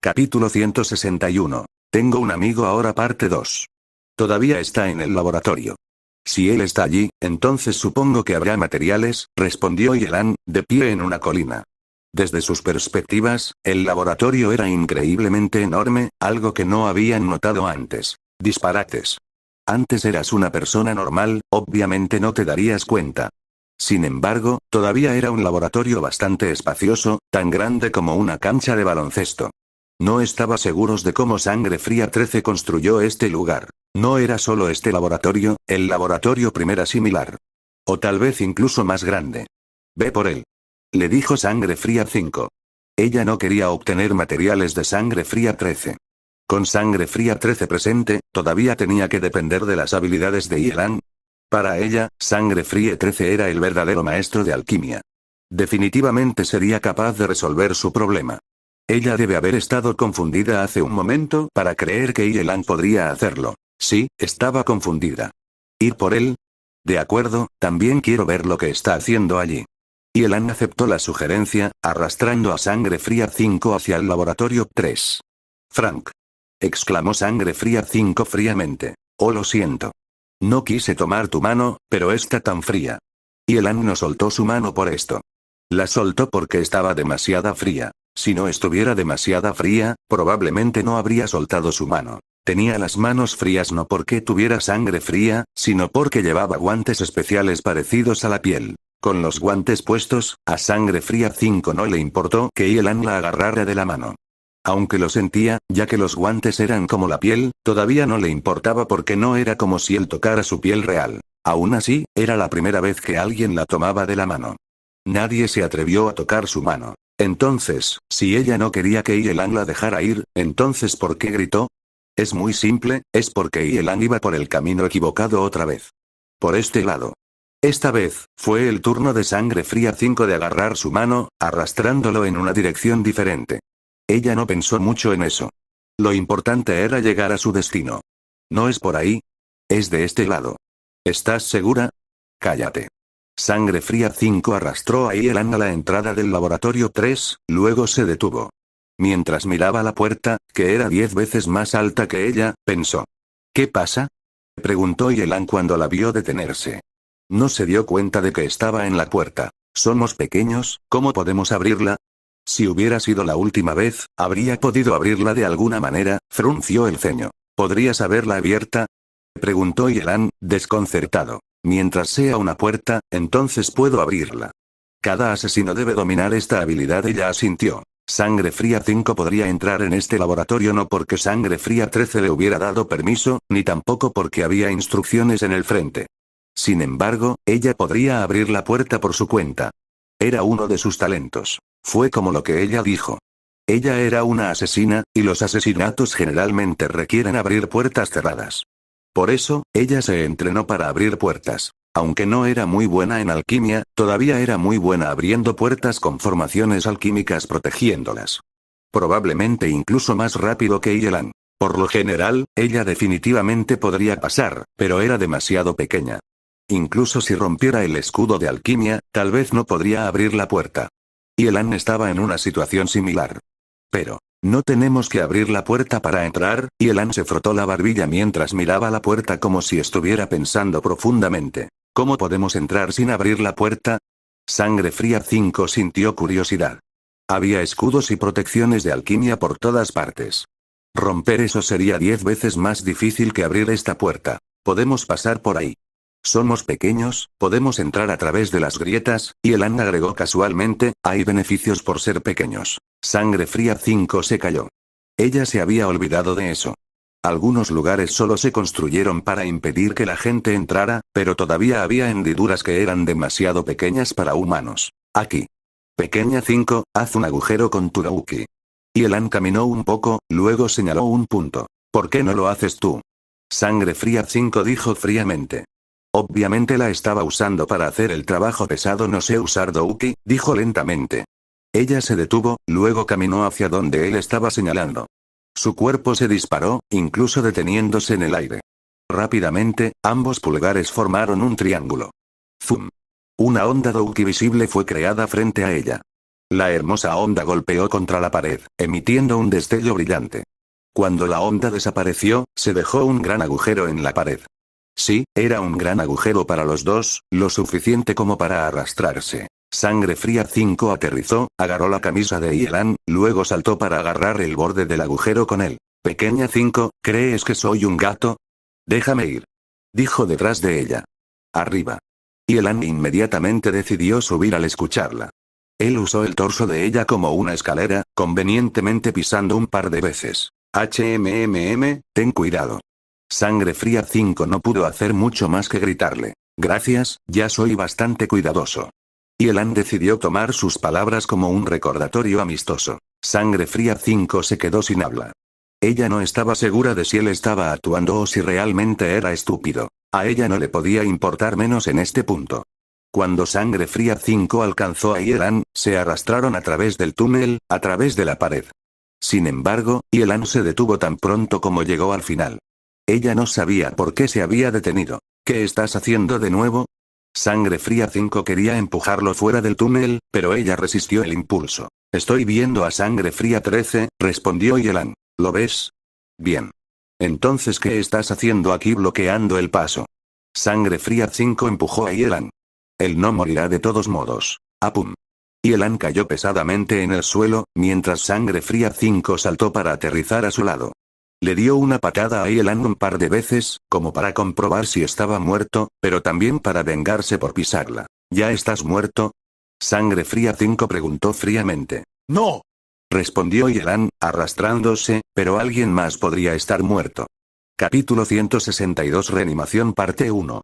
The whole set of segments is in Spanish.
Capítulo 161. Tengo un amigo ahora parte 2. Todavía está en el laboratorio. Si él está allí, entonces supongo que habrá materiales, respondió Yelan, de pie en una colina. Desde sus perspectivas, el laboratorio era increíblemente enorme, algo que no habían notado antes. Disparates. Antes eras una persona normal, obviamente no te darías cuenta. Sin embargo, todavía era un laboratorio bastante espacioso, tan grande como una cancha de baloncesto. No estaba seguros de cómo Sangre Fría 13 construyó este lugar. No era solo este laboratorio, el laboratorio primera similar. O tal vez incluso más grande. Ve por él. Le dijo Sangre Fría 5. Ella no quería obtener materiales de Sangre Fría 13. Con Sangre Fría 13 presente, todavía tenía que depender de las habilidades de Yelan. Para ella, Sangre Fría 13 era el verdadero maestro de alquimia. Definitivamente sería capaz de resolver su problema. Ella debe haber estado confundida hace un momento para creer que Yelan podría hacerlo. Sí, estaba confundida. ¿Ir por él? De acuerdo, también quiero ver lo que está haciendo allí. Yelan aceptó la sugerencia, arrastrando a Sangre Fría 5 hacia el laboratorio 3. Frank. Exclamó Sangre Fría 5 fríamente. Oh, lo siento. No quise tomar tu mano, pero está tan fría. Yelan no soltó su mano por esto. La soltó porque estaba demasiado fría. Si no estuviera demasiado fría, probablemente no habría soltado su mano. Tenía las manos frías no porque tuviera sangre fría, sino porque llevaba guantes especiales parecidos a la piel. Con los guantes puestos, a Sangre Fría 5 no le importó que Yelan la agarrara de la mano. Aunque lo sentía, ya que los guantes eran como la piel, todavía no le importaba porque no era como si él tocara su piel real. Aún así, era la primera vez que alguien la tomaba de la mano. Nadie se atrevió a tocar su mano. Entonces, si ella no quería que Yelan la dejara ir, entonces ¿por qué gritó? Es muy simple, es porque Yelan iba por el camino equivocado otra vez. Por este lado. Esta vez, fue el turno de Sangre Fría 5 de agarrar su mano, arrastrándolo en una dirección diferente. Ella no pensó mucho en eso. Lo importante era llegar a su destino. ¿No es por ahí? Es de este lado. ¿Estás segura? Cállate. Sangre Fría 5 arrastró a Yelan a la entrada del laboratorio 3, luego se detuvo. Mientras miraba la puerta, que era 10 veces más alta que ella, pensó. ¿Qué pasa? Preguntó Yelan cuando la vio detenerse. No se dio cuenta de que estaba en la puerta. Somos pequeños, ¿cómo podemos abrirla? Si hubiera sido la última vez, habría podido abrirla de alguna manera, frunció el ceño. ¿Podrías haberla abierta? Preguntó Yelan, desconcertado. Mientras sea una puerta, entonces puedo abrirla. Cada asesino debe dominar esta habilidad. Ella asintió. Sangre Fría 5 podría entrar en este laboratorio no porque Sangre Fría 13 le hubiera dado permiso, ni tampoco porque había instrucciones en el frente. Sin embargo, ella podría abrir la puerta por su cuenta. Era uno de sus talentos. Fue como lo que ella dijo. Ella era una asesina, y los asesinatos generalmente requieren abrir puertas cerradas. Por eso, ella se entrenó para abrir puertas. Aunque no era muy buena en alquimia, todavía era muy buena abriendo puertas con formaciones alquímicas protegiéndolas. Probablemente incluso más rápido que Yelan. Por lo general, ella definitivamente podría pasar, pero era demasiado pequeña. Incluso si rompiera el escudo de alquimia, tal vez no podría abrir la puerta. Yelan estaba en una situación similar. Pero, ¿no tenemos que abrir la puerta para entrar? Yelan se frotó la barbilla mientras miraba la puerta como si estuviera pensando profundamente. ¿Cómo podemos entrar sin abrir la puerta? Sangre Fría 5 sintió curiosidad. Había escudos y protecciones de alquimia por todas partes. Romper eso sería 10 veces más difícil que abrir esta puerta. Podemos pasar por ahí. Somos pequeños, podemos entrar a través de las grietas, y Yelan agregó casualmente, hay beneficios por ser pequeños. Sangre Fría 5 se calló. Ella se había olvidado de eso. Algunos lugares solo se construyeron para impedir que la gente entrara, pero todavía había hendiduras que eran demasiado pequeñas para humanos. Aquí. Pequeña 5, haz un agujero con tu Dauki. Yelan caminó un poco, luego señaló un punto. ¿Por qué no lo haces tú? Sangre Fría 5 dijo fríamente. Obviamente la estaba usando para hacer el trabajo pesado. No sé usar Douki, dijo lentamente. Ella se detuvo, luego caminó hacia donde él estaba señalando. Su cuerpo se disparó, incluso deteniéndose en el aire. Rápidamente, ambos pulgares formaron un triángulo. ¡Zum! Una onda Douki visible fue creada frente a ella. La hermosa onda golpeó contra la pared, emitiendo un destello brillante. Cuando la onda desapareció, se dejó un gran agujero en la pared. Sí, era un gran agujero para los dos, lo suficiente como para arrastrarse. Sangre Fría 5 aterrizó, agarró la camisa de Yelan, luego saltó para agarrar el borde del agujero con él. Pequeña 5, ¿crees que soy un gato? Déjame ir. Dijo detrás de ella. Arriba. Yelan inmediatamente decidió subir al escucharla. Él usó el torso de ella como una escalera, convenientemente pisando un par de veces. Ten cuidado. Sangre Fría 5 no pudo hacer mucho más que gritarle. Gracias, ya soy bastante cuidadoso. Yelan decidió tomar sus palabras como un recordatorio amistoso. Sangre Fría 5 se quedó sin habla. Ella no estaba segura de si él estaba actuando o si realmente era estúpido. A ella no le podía importar menos en este punto. Cuando Sangre Fría 5 alcanzó a Yelan, se arrastraron a través del túnel, a través de la pared. Sin embargo, Yelan se detuvo tan pronto como llegó al final. Ella no sabía por qué se había detenido. ¿Qué estás haciendo de nuevo? Sangre Fría 5 quería empujarlo fuera del túnel, pero ella resistió el impulso. Estoy viendo a Sangre Fría 13, respondió Yelan. ¿Lo ves? Bien. Entonces, ¿qué estás haciendo aquí bloqueando el paso? Sangre Fría 5 empujó a Yelan. Él no morirá de todos modos. ¡Apum! Yelan cayó pesadamente en el suelo, mientras Sangre Fría 5 saltó para aterrizar a su lado. Le dio una patada a Yelan un par de veces, como para comprobar si estaba muerto, pero también para vengarse por pisarla. ¿Ya estás muerto? Sangre Fría 5 preguntó fríamente. ¡No! Respondió Yelan, arrastrándose, pero alguien más podría estar muerto. Capítulo 162 Reanimación parte 1.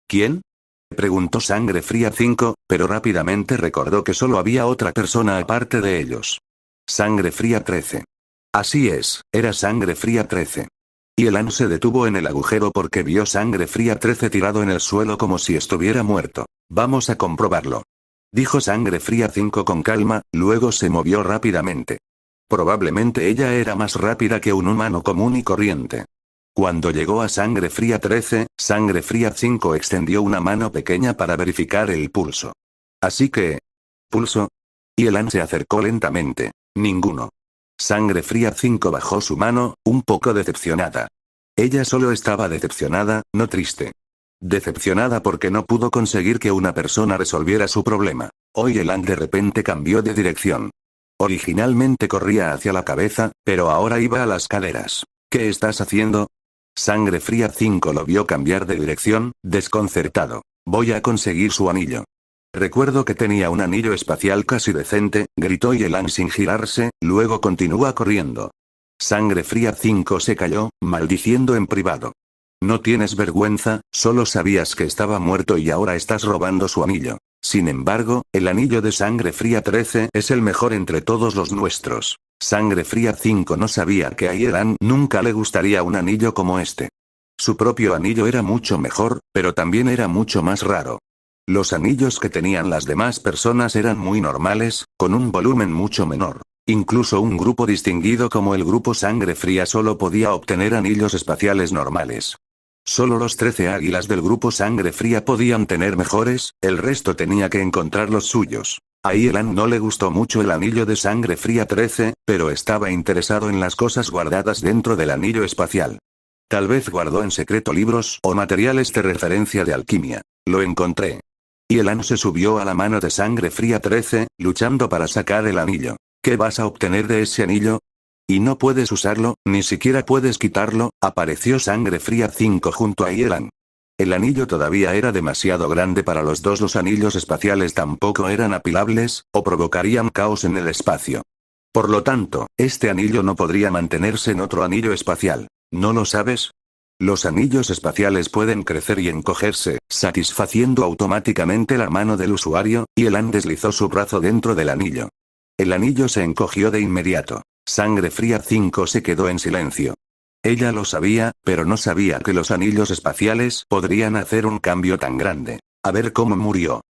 ¿Quién? Preguntó Sangre Fría 5, pero rápidamente recordó que solo había otra persona aparte de ellos. Sangre Fría 13. Así es, era Sangre Fría 13. Yelan se detuvo en el agujero porque vio Sangre Fría 13 tirado en el suelo como si estuviera muerto. Vamos a comprobarlo. Dijo Sangre Fría 5 con calma, luego se movió rápidamente. Probablemente ella era más rápida que un humano común y corriente. Cuando llegó a Sangre Fría 13, Sangre Fría 5 extendió una mano pequeña para verificar el pulso. Así que... ¿Pulso? Yelan se acercó lentamente. Ninguno. Sangre Fría 5 bajó su mano, un poco decepcionada. Ella solo estaba decepcionada, no triste. Decepcionada porque no pudo conseguir que una persona resolviera su problema. Hoy Yelan de repente cambió de dirección. Originalmente corría hacia la cabeza, pero ahora iba a las caderas. ¿Qué estás haciendo? Sangre Fría 5 lo vio cambiar de dirección, desconcertado. Voy a conseguir su anillo. Recuerdo que tenía un anillo espacial casi decente, gritó Yelan sin girarse, luego continúa corriendo. Sangre Fría 5 se calló, maldiciendo en privado. No tienes vergüenza, solo sabías que estaba muerto y ahora estás robando su anillo. Sin embargo, el anillo de Sangre Fría 13 es el mejor entre todos los nuestros. Sangre Fría 5 no sabía que a Yelan nunca le gustaría un anillo como este. Su propio anillo era mucho mejor, pero también era mucho más raro. Los anillos que tenían las demás personas eran muy normales, con un volumen mucho menor. Incluso un grupo distinguido como el grupo Sangre Fría solo podía obtener anillos espaciales normales. Solo los 13 águilas del grupo Sangre Fría podían tener mejores, el resto tenía que encontrar los suyos. A Yelan no le gustó mucho el anillo de Sangre Fría 13, pero estaba interesado en las cosas guardadas dentro del anillo espacial. Tal vez guardó en secreto libros o materiales de referencia de alquimia. Lo encontré. Yelan se subió a la mano de Sangre Fría 13, luchando para sacar el anillo. ¿Qué vas a obtener de ese anillo? Y no puedes usarlo, ni siquiera puedes quitarlo, apareció Sangre Fría 5 junto a Yelan. El anillo todavía era demasiado grande para los dos, los anillos espaciales tampoco eran apilables, o provocarían caos en el espacio. Por lo tanto, este anillo no podría mantenerse en otro anillo espacial. ¿No lo sabes? Los anillos espaciales pueden crecer y encogerse, satisfaciendo automáticamente la mano del usuario, y Yelan deslizó su brazo dentro del anillo. El anillo se encogió de inmediato. Sangre Fría 5 se quedó en silencio. Ella lo sabía, pero no sabía que los anillos espaciales podrían hacer un cambio tan grande. A ver cómo murió.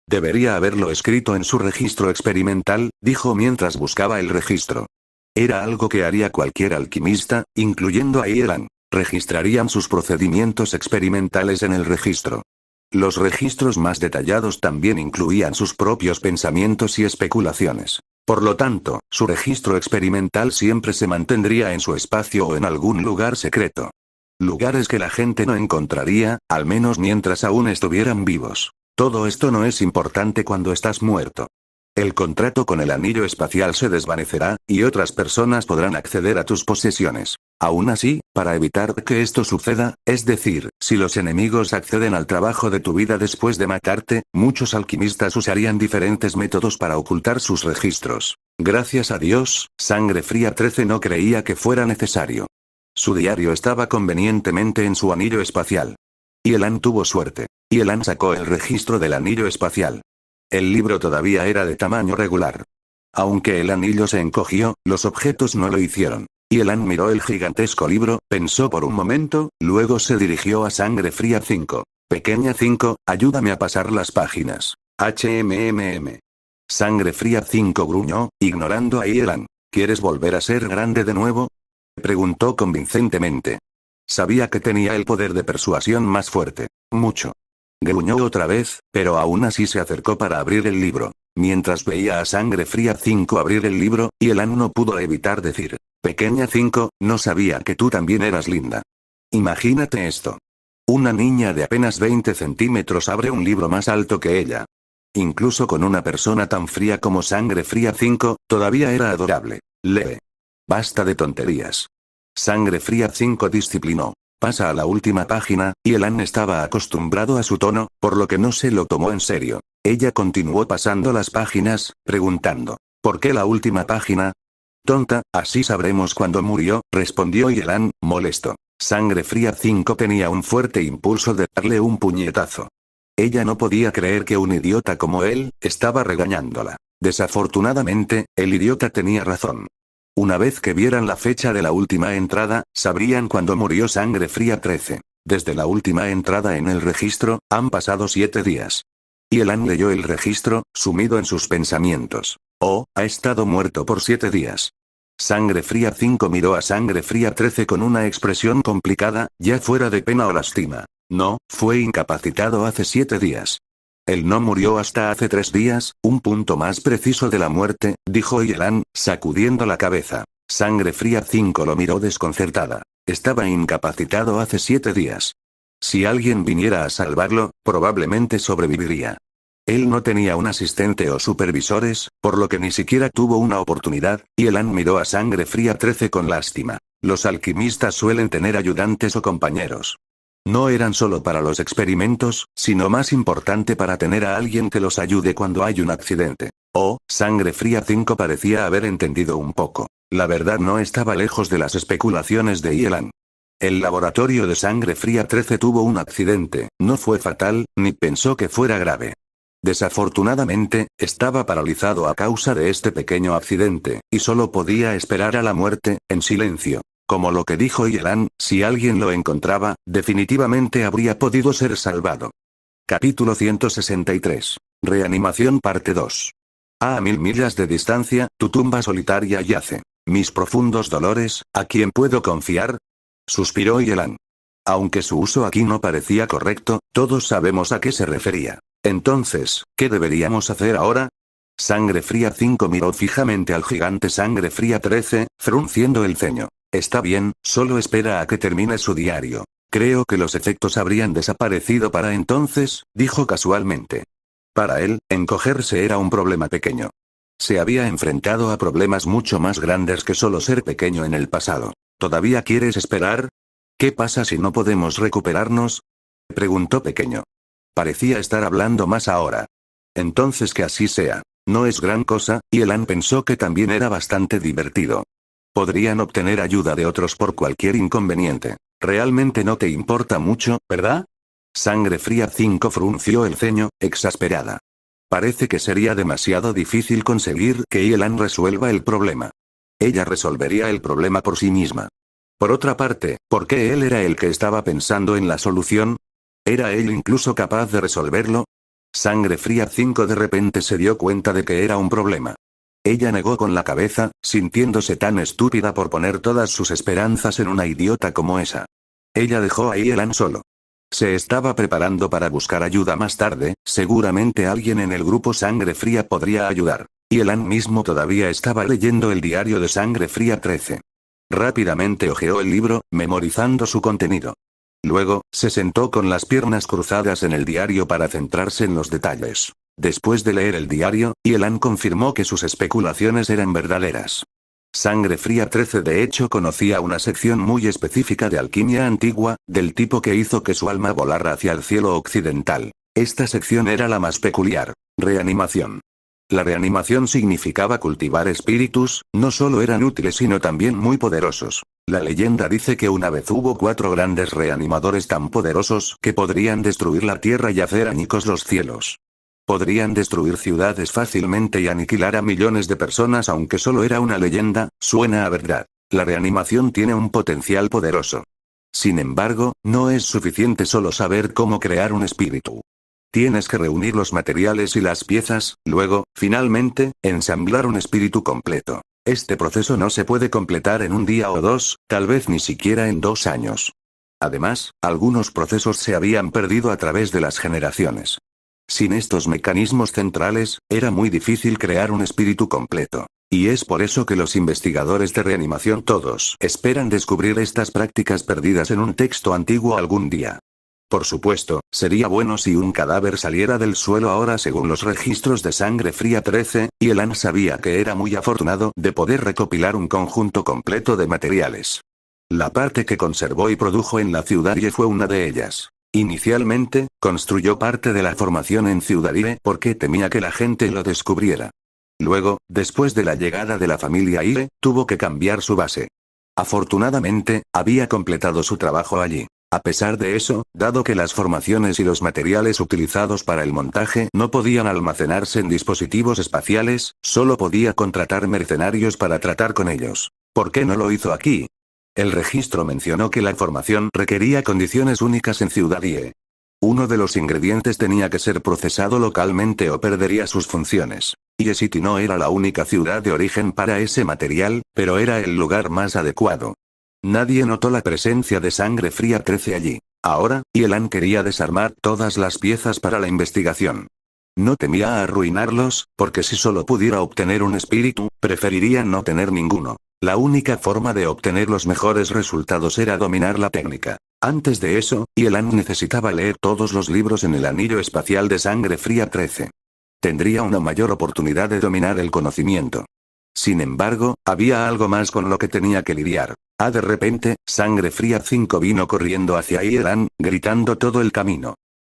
Debería haberlo escrito en su registro experimental, dijo mientras buscaba el registro. Era algo que haría cualquier alquimista, incluyendo a Yelan. Registrarían sus procedimientos experimentales en el registro. Los registros más detallados también incluían sus propios pensamientos y especulaciones. Por lo tanto, su registro experimental siempre se mantendría en su espacio o en algún lugar secreto. Lugares que la gente no encontraría, al menos mientras aún estuvieran vivos. Todo esto no es importante cuando estás muerto. El contrato con el anillo espacial se desvanecerá, y otras personas podrán acceder a tus posesiones. Aún así, para evitar que esto suceda, es decir, si los enemigos acceden al trabajo de tu vida después de matarte, muchos alquimistas usarían diferentes métodos para ocultar sus registros. Gracias a Dios, Sangre Fría 13 no creía que fuera necesario. Su diario estaba convenientemente en su anillo espacial. Y Elan tuvo suerte. Y Elan sacó el registro del anillo espacial. El libro todavía era de tamaño regular. Aunque el anillo se encogió, los objetos no lo hicieron. Y Elan miró el gigantesco libro, pensó por un momento, luego se dirigió a Sangre Fría 5. Pequeña 5, ayúdame a pasar las páginas. HMMM. Sangre Fría 5 gruñó, ignorando a Elan. ¿Quieres volver a ser grande de nuevo? Preguntó convincentemente. Sabía que tenía el poder de persuasión más fuerte. Mucho. Gruñó otra vez, pero aún así se acercó para abrir el libro. Mientras veía a Sangre Fría 5 abrir el libro, Elan no pudo evitar decir: Pequeña 5, no sabía que tú también eras linda. Imagínate esto. Una niña de apenas 20 centímetros abre un libro más alto que ella. Incluso con una persona tan fría como Sangre Fría 5, todavía era adorable. Lee. Basta de tonterías. Sangre Fría 5 disciplinó. Pasa a la última página, y Elan estaba acostumbrado a su tono, por lo que no se lo tomó en serio. Ella continuó pasando las páginas, preguntando: ¿por qué la última página? Tonta, así sabremos cuándo murió, respondió Elan, molesto. Sangre Fría 5 tenía un fuerte impulso de darle un puñetazo. Ella no podía creer que un idiota como él, estaba regañándola. Desafortunadamente, el idiota tenía razón. Una vez que vieran la fecha de la última entrada, sabrían cuándo murió Sangre Fría 13. Desde la última entrada en el registro, han pasado 7 días. Y Elan leyó el registro, sumido en sus pensamientos. Oh, ha estado muerto por 7 días. Sangre Fría 5 miró a Sangre Fría 13 con una expresión complicada, ya fuera de pena o lástima. No, fue incapacitado hace 7 días. Él no murió hasta hace 3 días, un punto más preciso de la muerte, dijo Elan, sacudiendo la cabeza. Sangre Fría 5 lo miró desconcertada. Estaba incapacitado hace 7 días. Si alguien viniera a salvarlo, probablemente sobreviviría. Él no tenía un asistente o supervisores, por lo que ni siquiera tuvo una oportunidad, y Elan miró a Sangre Fría 13 con lástima. Los alquimistas suelen tener ayudantes o compañeros. No eran solo para los experimentos, sino más importante para tener a alguien que los ayude cuando hay un accidente. Oh, Sangre Fría 5 parecía haber entendido un poco. La verdad no estaba lejos de las especulaciones de Elan. El laboratorio de Sangre Fría 13 tuvo un accidente, no fue fatal, ni pensó que fuera grave. Desafortunadamente, estaba paralizado a causa de este pequeño accidente, y solo podía esperar a la muerte, en silencio. Como lo que dijo Elan, si alguien lo encontraba, definitivamente habría podido ser salvado. Capítulo 163. Reanimación parte 2. A 1000 millas de distancia, tu tumba solitaria yace. Mis profundos dolores, ¿a quién puedo confiar? Suspiró Elan. Aunque su uso aquí no parecía correcto, todos sabemos a qué se refería. Entonces, ¿qué deberíamos hacer ahora? Sangre Fría 5 miró fijamente al gigante Sangre Fría 13, frunciendo el ceño. Está bien, solo espera a que termine su diario. Creo que los efectos habrían desaparecido para entonces, dijo casualmente. Para él, encogerse era un problema pequeño. Se había enfrentado a problemas mucho más grandes que solo ser pequeño en el pasado. ¿Todavía quieres esperar? ¿Qué pasa si no podemos recuperarnos? Preguntó Pequeño. Parecía estar hablando más ahora. Entonces que así sea. No es gran cosa, y Elan pensó que también era bastante divertido. Podrían obtener ayuda de otros por cualquier inconveniente. Realmente no te importa mucho, ¿verdad? Sangre Fría 5 frunció el ceño, exasperada. Parece que sería demasiado difícil conseguir que Elan resuelva el problema. Ella resolvería el problema por sí misma. Por otra parte, ¿por qué él era el que estaba pensando en la solución? ¿Era él incluso capaz de resolverlo? Sangre Fría 5 de repente se dio cuenta de que era un problema. Ella negó con la cabeza, sintiéndose tan estúpida por poner todas sus esperanzas en una idiota como esa. Ella dejó a Elan solo. Se estaba preparando para buscar ayuda más tarde, seguramente alguien en el grupo Sangre Fría podría ayudar. Y Elan mismo todavía estaba leyendo el diario de Sangre Fría 13. Rápidamente hojeó el libro, memorizando su contenido. Luego, se sentó con las piernas cruzadas en el diario para centrarse en los detalles. Después de leer el diario, Elan confirmó que sus especulaciones eran verdaderas. Sangre Fría 13 de hecho conocía una sección muy específica de alquimia antigua, del tipo que hizo que su alma volara hacia el cielo occidental. Esta sección era la más peculiar: reanimación. La reanimación significaba cultivar espíritus, no solo eran útiles sino también muy poderosos. La leyenda dice que una vez hubo 4 grandes reanimadores tan poderosos que podrían destruir la tierra y hacer añicos los cielos. Podrían destruir ciudades fácilmente y aniquilar a millones de personas, aunque solo era una leyenda, suena a verdad. La reanimación tiene un potencial poderoso. Sin embargo, no es suficiente solo saber cómo crear un espíritu. Tienes que reunir los materiales y las piezas, luego, finalmente, ensamblar un espíritu completo. Este proceso no se puede completar en un día o 2, tal vez ni siquiera en 2 años. Además, algunos procesos se habían perdido a través de las generaciones. Sin estos mecanismos centrales, era muy difícil crear un espíritu completo. Y es por eso que los investigadores de reanimación todos esperan descubrir estas prácticas perdidas en un texto antiguo algún día. Por supuesto, sería bueno si un cadáver saliera del suelo ahora según los registros de Sangre Fría 13, y Elan sabía que era muy afortunado de poder recopilar un conjunto completo de materiales. La parte que conservó y produjo en la Ciudadelle fue una de ellas. Inicialmente, construyó parte de la formación en Ciudadelle porque temía que la gente lo descubriera. Luego, después de la llegada de la familia Ile, tuvo que cambiar su base. Afortunadamente, había completado su trabajo allí. A pesar de eso, dado que las formaciones y los materiales utilizados para el montaje no podían almacenarse en dispositivos espaciales, solo podía contratar mercenarios para tratar con ellos. ¿Por qué no lo hizo aquí? El registro mencionó que la formación requería condiciones únicas en Ciudadelle. Uno de los ingredientes tenía que ser procesado localmente o perdería sus funciones. Y City no era la única ciudad de origen para ese material, pero era el lugar más adecuado. Nadie notó la presencia de Sangre Fría 13 allí. Ahora, Elan quería desarmar todas las piezas para la investigación. No temía arruinarlos, porque si solo pudiera obtener un espíritu, preferiría no tener ninguno. La única forma de obtener los mejores resultados era dominar la técnica. Antes de eso, Elan necesitaba leer todos los libros en el anillo espacial de Sangre Fría 13. Tendría una mayor oportunidad de dominar el conocimiento. Sin embargo, había algo más con lo que tenía que lidiar. De repente, Sangre Fría 5 vino corriendo hacia Elan, gritando todo el camino.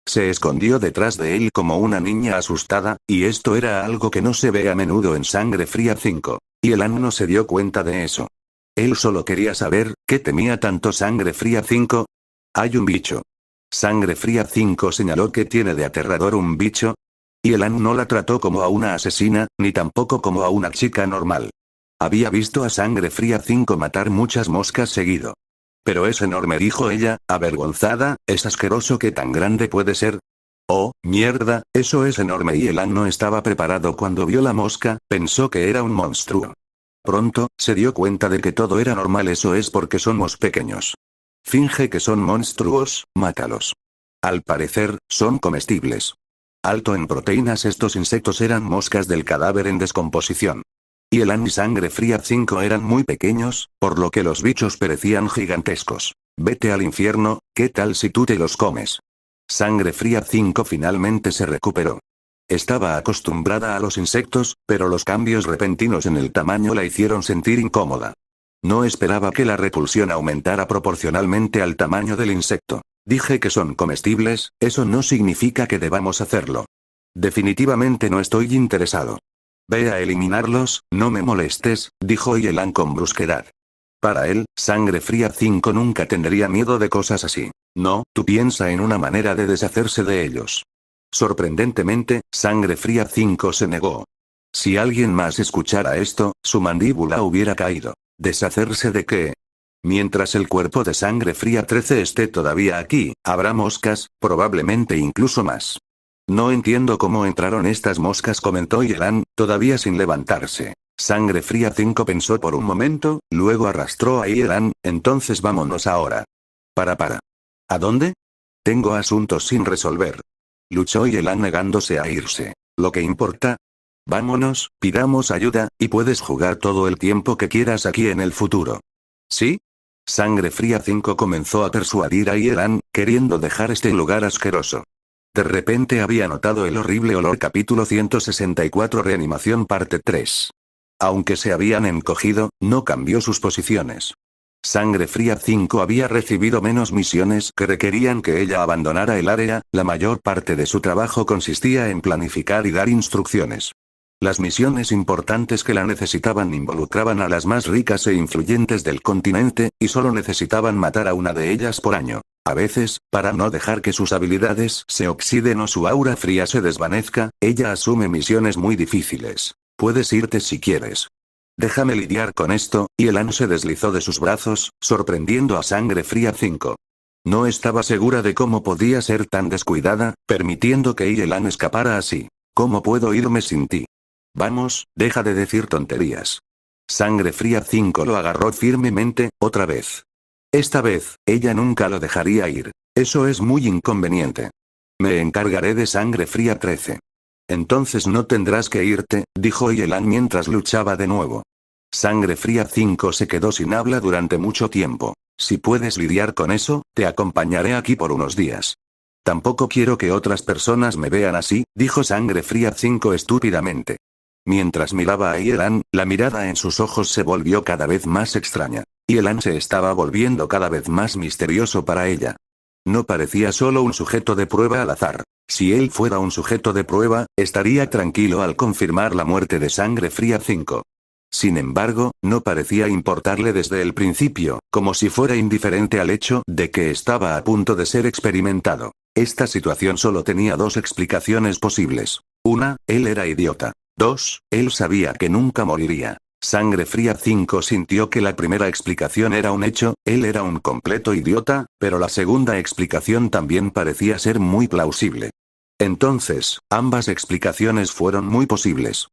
Se escondió detrás de él como una niña asustada, y esto era algo que no se ve a menudo en Sangre Fría 5. Elan no se dio cuenta de eso. Él solo quería saber, ¿qué temía tanto Sangre Fría 5? Hay un bicho. Sangre Fría 5 señaló que tiene de aterrador un bicho. Elan no la trató como a una asesina, ni tampoco como a una chica normal. Había visto a Sangre Fría 5 matar muchas moscas seguido. Pero es enorme, dijo ella, avergonzada, es asqueroso, ¿qué tan grande puede ser? Oh, mierda, eso es enorme. Y Elan no estaba preparado cuando vio la mosca, pensó que era un monstruo. Pronto, se dio cuenta de que todo era normal, eso es porque somos pequeños. Finge que son monstruos, mátalos. Al parecer, son comestibles. Alto en proteínas, estos insectos eran moscas del cadáver en descomposición. Y Elan y Sangre Fría 5 eran muy pequeños, por lo que los bichos parecían gigantescos. Vete al infierno, ¿qué tal si tú te los comes? Sangre Fría 5 finalmente se recuperó. Estaba acostumbrada a los insectos, pero los cambios repentinos en el tamaño la hicieron sentir incómoda. No esperaba que la repulsión aumentara proporcionalmente al tamaño del insecto. Dije que son comestibles, eso no significa que debamos hacerlo. Definitivamente no estoy interesado. Ve a eliminarlos, no me molestes, dijo Elan con brusquedad. Para él, Sangre Fría 5 nunca tendría miedo de cosas así. No, tú piensa en una manera de deshacerse de ellos. Sorprendentemente, Sangre Fría 5 se negó. Si alguien más escuchara esto, su mandíbula hubiera caído. ¿Deshacerse de qué? Mientras el cuerpo de Sangre Fría 13 esté todavía aquí, habrá moscas, probablemente incluso más. No entiendo cómo entraron estas moscas, comentó Elan, todavía sin levantarse. Sangre Fría 5 pensó por un momento, luego arrastró a Elan, entonces vámonos ahora. Para. ¿A dónde? Tengo asuntos sin resolver. Luchó Yelan negándose a irse. ¿Lo que importa? Vámonos, pidamos ayuda, y puedes jugar todo el tiempo que quieras aquí en el futuro. ¿Sí? Sangre Fría 5 comenzó a persuadir a Yelan, queriendo dejar este lugar asqueroso. De repente había notado el horrible olor. Capítulo 164 Reanimación parte 3. Aunque se habían encogido, no cambió sus posiciones. Sangre Fría 5 había recibido menos misiones que requerían que ella abandonara el área, la mayor parte de su trabajo consistía en planificar y dar instrucciones. Las misiones importantes que la necesitaban involucraban a las más ricas e influyentes del continente, y solo necesitaban matar a una de ellas por año. A veces, para no dejar que sus habilidades se oxiden o su aura fría se desvanezca, ella asume misiones muy difíciles. Puedes irte si quieres. Déjame lidiar con esto, y Yelan se deslizó de sus brazos, sorprendiendo a Sangre Fría 5. No estaba segura de cómo podía ser tan descuidada, permitiendo que Yelan escapara así. ¿Cómo puedo irme sin ti? Vamos, deja de decir tonterías. Sangre Fría 5 lo agarró firmemente, otra vez. Esta vez, ella nunca lo dejaría ir. Eso es muy inconveniente. Me encargaré de Sangre Fría 13. Entonces no tendrás que irte, dijo Yelan mientras luchaba de nuevo. Sangre Fría 5 se quedó sin habla durante mucho tiempo. Si puedes lidiar con eso, te acompañaré aquí por unos días. Tampoco quiero que otras personas me vean así, dijo Sangre Fría 5 estúpidamente. Mientras miraba a Yelan, la mirada en sus ojos se volvió cada vez más extraña. Yelan se estaba volviendo cada vez más misterioso para ella. No parecía solo un sujeto de prueba al azar. Si él fuera un sujeto de prueba, estaría tranquilo al confirmar la muerte de Sangre Fría 5. Sin embargo, no parecía importarle desde el principio, como si fuera indiferente al hecho de que estaba a punto de ser experimentado. Esta situación solo tenía dos explicaciones posibles. Una, él era idiota. 2, él sabía que nunca moriría. Sangre Fría 5 sintió que la primera explicación era un hecho, él era un completo idiota, pero la segunda explicación también parecía ser muy plausible. Entonces, ambas explicaciones fueron muy posibles.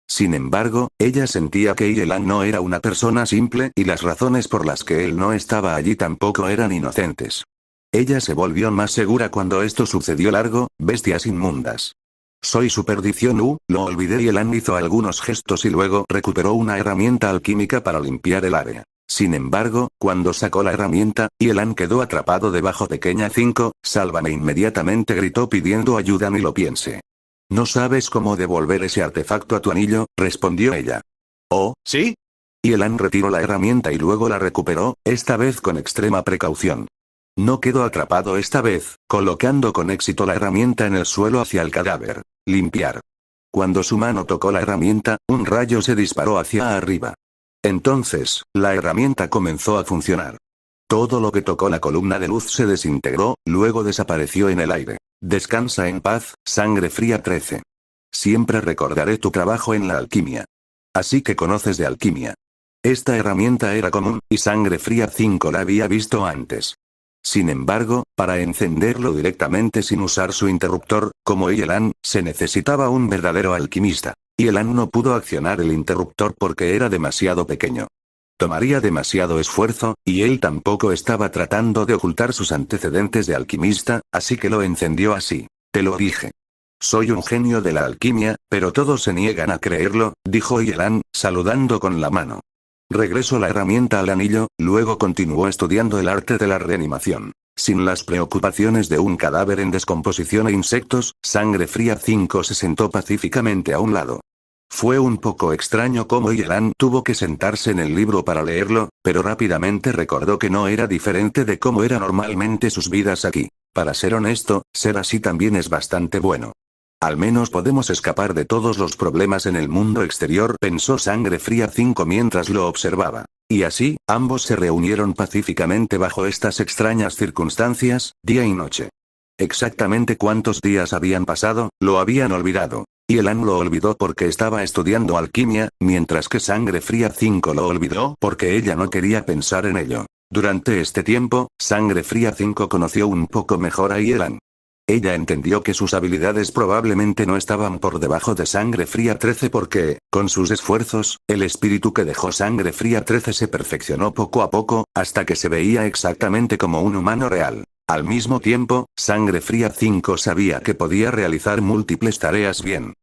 Sin embargo, ella sentía que Yelan no era una persona simple y las razones por las que él no estaba allí tampoco eran inocentes. Ella se volvió más segura cuando esto sucedió. Bestias inmundas. Soy su perdición. Lo olvidé. Yelan hizo algunos gestos y luego recuperó una herramienta alquímica para limpiar el área. Sin embargo, cuando sacó la herramienta, Yelan quedó atrapado debajo. Pequeña 5, sálvame inmediatamente, gritó pidiendo ayuda. Ni lo piense. ¿No sabes cómo devolver ese artefacto a tu anillo?, respondió ella. ¿Oh, sí? Yelan retiró la herramienta y luego la recuperó, esta vez con extrema precaución. No quedó atrapado esta vez, colocando con éxito la herramienta en el suelo hacia el cadáver. Limpiar. Cuando su mano tocó la herramienta, un rayo se disparó hacia arriba. Entonces, la herramienta comenzó a funcionar. Todo lo que tocó la columna de luz se desintegró, luego desapareció en el aire. Descansa en paz, Sangre Fría 13. Siempre recordaré tu trabajo en la alquimia. Así que conoces de alquimia. Esta herramienta era común, y Sangre Fría 5 la había visto antes. Sin embargo, para encenderlo directamente sin usar su interruptor, como Yelan, se necesitaba un verdadero alquimista. Yelan no pudo accionar el interruptor porque era demasiado pequeño. Tomaría demasiado esfuerzo, y él tampoco estaba tratando de ocultar sus antecedentes de alquimista, así que lo encendió así. Te lo dije. Soy un genio de la alquimia, pero todos se niegan a creerlo, dijo Yelan, saludando con la mano. Regresó la herramienta al anillo, luego continuó estudiando el arte de la reanimación. Sin las preocupaciones de un cadáver en descomposición e insectos, Sangre Fría 5 se sentó pacíficamente a un lado. Fue un poco extraño cómo Yelan tuvo que sentarse en el libro para leerlo, pero rápidamente recordó que no era diferente de cómo eran normalmente sus vidas aquí. Para ser honesto, ser así también es bastante bueno. Al menos podemos escapar de todos los problemas en el mundo exterior, pensó Sangre Fría 5 mientras lo observaba. Y así, ambos se reunieron pacíficamente bajo estas extrañas circunstancias, día y noche. Exactamente cuántos días habían pasado, lo habían olvidado. Yelan lo olvidó porque estaba estudiando alquimia, mientras que Sangre Fría 5 lo olvidó porque ella no quería pensar en ello. Durante este tiempo, Sangre Fría 5 conoció un poco mejor a Yelan. Ella entendió que sus habilidades probablemente no estaban por debajo de Sangre Fría 13 porque, con sus esfuerzos, el espíritu que dejó Sangre Fría 13 se perfeccionó poco a poco, hasta que se veía exactamente como un humano real. Al mismo tiempo, Sangre Fría 5 sabía que podía realizar múltiples tareas bien.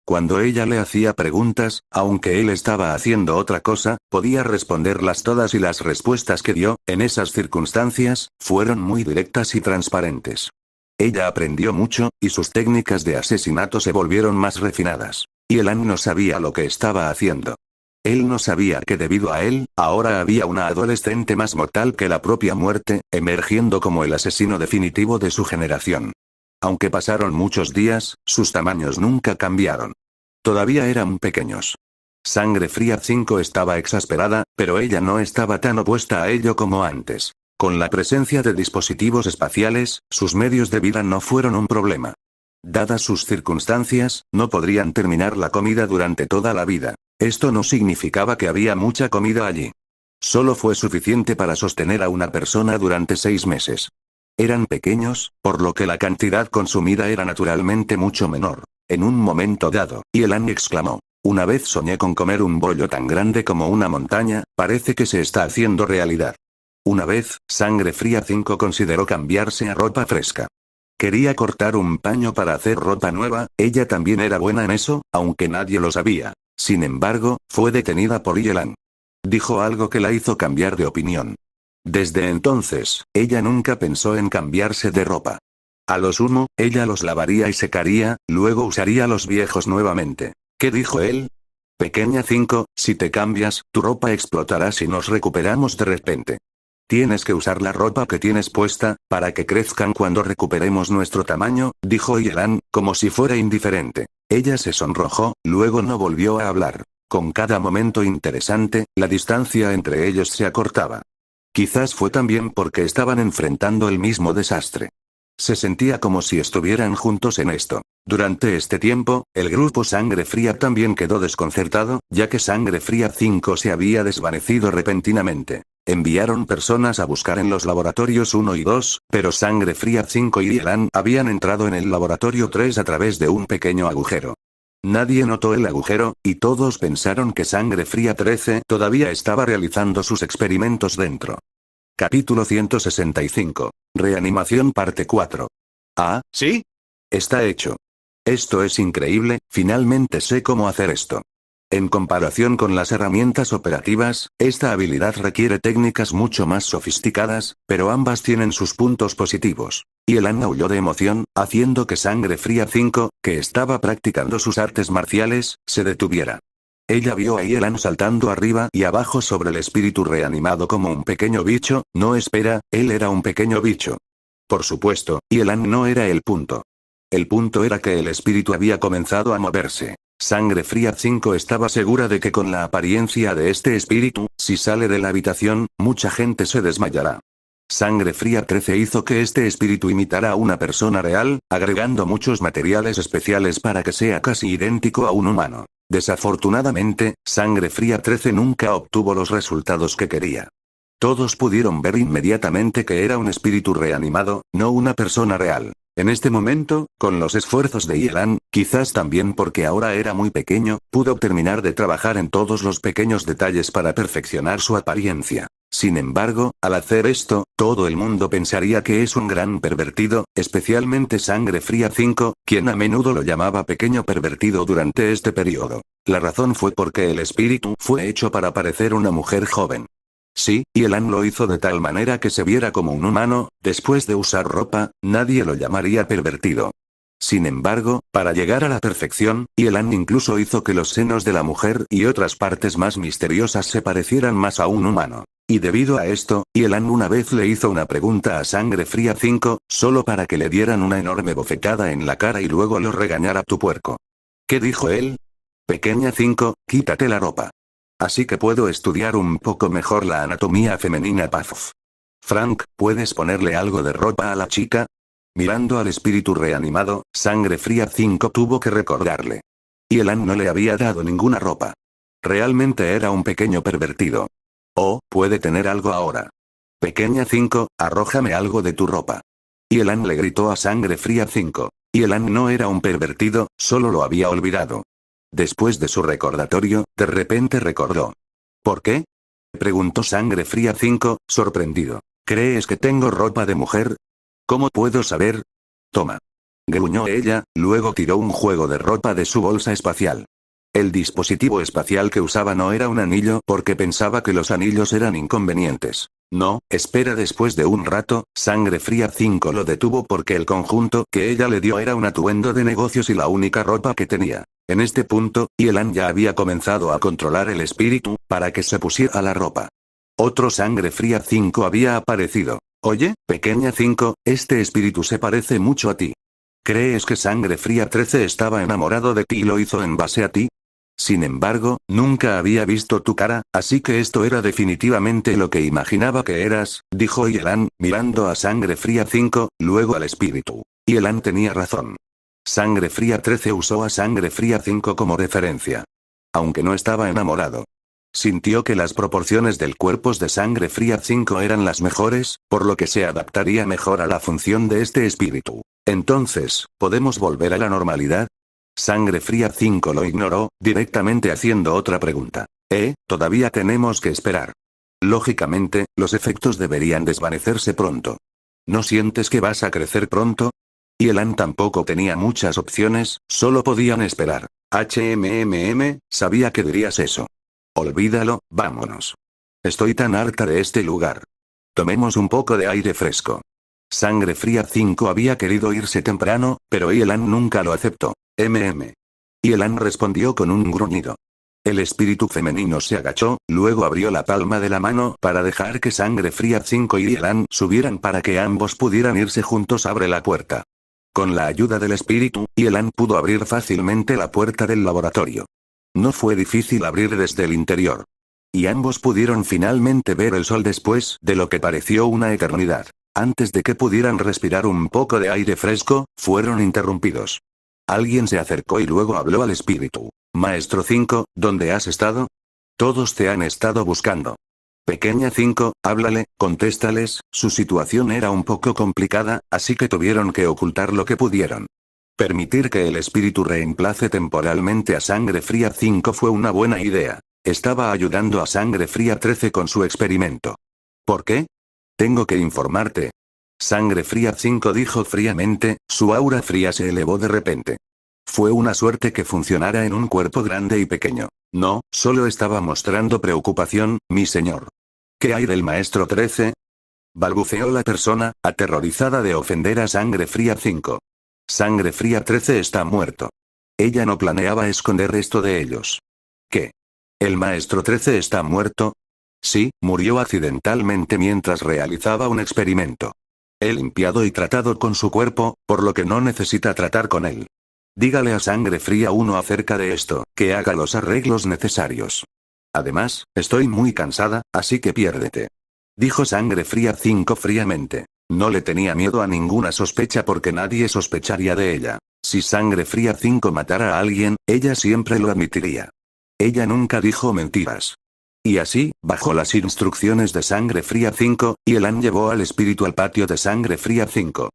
Cuando ella le hacía preguntas, aunque él estaba haciendo otra cosa, podía responderlas todas y las respuestas que dio, en esas circunstancias, fueron muy directas y transparentes. Ella aprendió mucho, y sus técnicas de asesinato se volvieron más refinadas. Y Elan no sabía lo que estaba haciendo. Él no sabía que debido a él, ahora había una adolescente más mortal que la propia muerte, emergiendo como el asesino definitivo de su generación. Aunque pasaron muchos días, sus tamaños nunca cambiaron. Todavía eran pequeños. Sangre Fría 5 estaba exasperada, pero ella no estaba tan opuesta a ello como antes. Con la presencia de dispositivos espaciales, sus medios de vida no fueron un problema. Dadas sus circunstancias, no podrían terminar la comida durante toda la vida. Esto no significaba que había mucha comida allí. Solo fue suficiente para sostener a una persona durante 6 meses. Eran pequeños, por lo que la cantidad consumida era naturalmente mucho menor. En un momento dado, Elan exclamó: una vez soñé con comer un bollo tan grande como una montaña, parece que se está haciendo realidad. Una vez, Sangre Fría 5 consideró cambiarse a ropa fresca. Quería cortar un paño para hacer ropa nueva, ella también era buena en eso, aunque nadie lo sabía. Sin embargo, fue detenida por Elan. Dijo algo que la hizo cambiar de opinión. Desde entonces, ella nunca pensó en cambiarse de ropa. A lo sumo, ella los lavaría y secaría, luego usaría los viejos nuevamente. ¿Qué dijo él? Pequeña 5, si te cambias, tu ropa explotará si nos recuperamos de repente. Tienes que usar la ropa que tienes puesta, para que crezcan cuando recuperemos nuestro tamaño, dijo Elan, como si fuera indiferente. Ella se sonrojó, luego no volvió a hablar. Con cada momento interesante, la distancia entre ellos se acortaba. Quizás fue también porque estaban enfrentando el mismo desastre. Se sentía como si estuvieran juntos en esto. Durante este tiempo, el grupo Sangre Fría también quedó desconcertado, ya que Sangre Fría 5 se había desvanecido repentinamente. Enviaron personas a buscar en los laboratorios 1 y 2, pero Sangre Fría 5 y Elan habían entrado en el laboratorio 3 a través de un pequeño agujero. Nadie notó el agujero, y todos pensaron que Sangre Fría 13 todavía estaba realizando sus experimentos dentro. Capítulo 165. Reanimación parte 4. Ah, ¿sí? Está hecho. Esto es increíble, finalmente sé cómo hacer esto. En comparación con las herramientas operativas, esta habilidad requiere técnicas mucho más sofisticadas, pero ambas tienen sus puntos positivos. Y Elan aulló de emoción, haciendo que Sangre Fría 5, que estaba practicando sus artes marciales, se detuviera. Ella vio a Elan saltando arriba y abajo sobre el espíritu reanimado como un pequeño bicho. No, espera, él era un pequeño bicho. Por supuesto, Elan no era el punto. El punto era que el espíritu había comenzado a moverse. Sangre Fría 5 estaba segura de que con la apariencia de este espíritu, si sale de la habitación, mucha gente se desmayará. Sangre Fría 13 hizo que este espíritu imitara a una persona real, agregando muchos materiales especiales para que sea casi idéntico a un humano. Desafortunadamente, Sangre Fría 13 nunca obtuvo los resultados que quería. Todos pudieron ver inmediatamente que era un espíritu reanimado, no una persona real. En este momento, con los esfuerzos de Elan, quizás también porque ahora era muy pequeño, pudo terminar de trabajar en todos los pequeños detalles para perfeccionar su apariencia. Sin embargo, al hacer esto, todo el mundo pensaría que es un gran pervertido, especialmente Sangre Fría 5, quien a menudo lo llamaba pequeño pervertido durante este periodo. La razón fue porque el espíritu fue hecho para parecer una mujer joven. Sí, y Elan lo hizo de tal manera que se viera como un humano. Después de usar ropa, nadie lo llamaría pervertido. Sin embargo, para llegar a la perfección, Elan incluso hizo que los senos de la mujer y otras partes más misteriosas se parecieran más a un humano. Y debido a esto, Elan una vez le hizo una pregunta a Sangre Fría 5, solo para que le dieran una enorme bofetada en la cara y luego lo regañara tu puerco. ¿Qué dijo él? Pequeña 5, quítate la ropa. Así que puedo estudiar un poco mejor la anatomía femenina. Paf. Frank, ¿puedes ponerle algo de ropa a la chica? Mirando al espíritu reanimado, Sangre Fría 5 tuvo que recordarle. Y Elan no le había dado ninguna ropa. Realmente era un pequeño pervertido. Oh, puede tener algo ahora. Pequeña 5, arrójame algo de tu ropa. Y Elan le gritó a Sangre Fría 5. Y Elan no era un pervertido, solo lo había olvidado. Después de su recordatorio, de repente recordó. ¿Por qué? Preguntó Sangre Fría 5, sorprendido. ¿Crees que tengo ropa de mujer? ¿Cómo puedo saber? Toma. Gruñó ella, luego tiró un juego de ropa de su bolsa espacial. El dispositivo espacial que usaba no era un anillo porque pensaba que los anillos eran inconvenientes. No, espera. Después de un rato, Sangre Fría 5 lo detuvo porque el conjunto que ella le dio era un atuendo de negocios y la única ropa que tenía. En este punto, Yelan ya había comenzado a controlar el espíritu, para que se pusiera la ropa. Otro Sangre Fría 5 había aparecido. Oye, pequeña 5, este espíritu se parece mucho a ti. ¿Crees que Sangre Fría 13 estaba enamorado de ti y lo hizo en base a ti? Sin embargo, nunca había visto tu cara, así que esto era definitivamente lo que imaginaba que eras, dijo Yelan, mirando a Sangre Fría 5, luego al espíritu. Yelan tenía razón. Sangre Fría 13 usó a Sangre Fría 5 como referencia. Aunque no estaba enamorado. Sintió que las proporciones del cuerpo de Sangre Fría 5 eran las mejores, por lo que se adaptaría mejor a la función de este espíritu. Entonces, ¿podemos volver a la normalidad? Sangre Fría 5 lo ignoró, directamente haciendo otra pregunta. Todavía tenemos que esperar. Lógicamente, los efectos deberían desvanecerse pronto. ¿No sientes que vas a crecer pronto? Yelan tampoco tenía muchas opciones, solo podían esperar. Sabía que dirías eso. Olvídalo, vámonos. Estoy tan harta de este lugar. Tomemos un poco de aire fresco. Sangre Fría 5 había querido irse temprano, pero Yelan nunca lo aceptó. Yelan respondió con un gruñido. El espíritu femenino se agachó, luego abrió la palma de la mano para dejar que Sangre Fría 5 y Yelan subieran para que ambos pudieran irse juntos. Abre la puerta. Con la ayuda del espíritu, Yelan pudo abrir fácilmente la puerta del laboratorio. No fue difícil abrir desde el interior. Y ambos pudieron finalmente ver el sol después de lo que pareció una eternidad. Antes de que pudieran respirar un poco de aire fresco, fueron interrumpidos. Alguien se acercó y luego habló al espíritu. Maestro 5, ¿dónde has estado? Todos te han estado buscando. Pequeña 5, háblale, contéstales. Su situación era un poco complicada, así que tuvieron que ocultar lo que pudieron. Permitir que el espíritu reemplace temporalmente a Sangre Fría 5 fue una buena idea. Estaba ayudando a Sangre Fría 13 con su experimento. ¿Por qué? Tengo que informarte. Sangre Fría 5 dijo fríamente, su aura fría se elevó de repente. Fue una suerte que funcionara en un cuerpo grande y pequeño. No, solo estaba mostrando preocupación, mi señor. ¿Qué hay del maestro 13? Balbuceó la persona, aterrorizada de ofender a Sangre Fría 5. Sangre Fría 13 está muerto. Ella no planeaba esconder esto de ellos. ¿Qué? ¿El maestro 13 está muerto? Sí, murió accidentalmente mientras realizaba un experimento. He limpiado y tratado con su cuerpo, por lo que no necesita tratar con él. Dígale a Sangre Fría 1 acerca de esto, que haga los arreglos necesarios. Además, estoy muy cansada, así que piérdete. Dijo Sangre Fría 5 fríamente. No le tenía miedo a ninguna sospecha porque nadie sospecharía de ella. Si Sangre Fría 5 matara a alguien, ella siempre lo admitiría. Ella nunca dijo mentiras. Y así, bajo las instrucciones de Sangre Fría 5, Yelan llevó al espíritu al patio de Sangre Fría 5.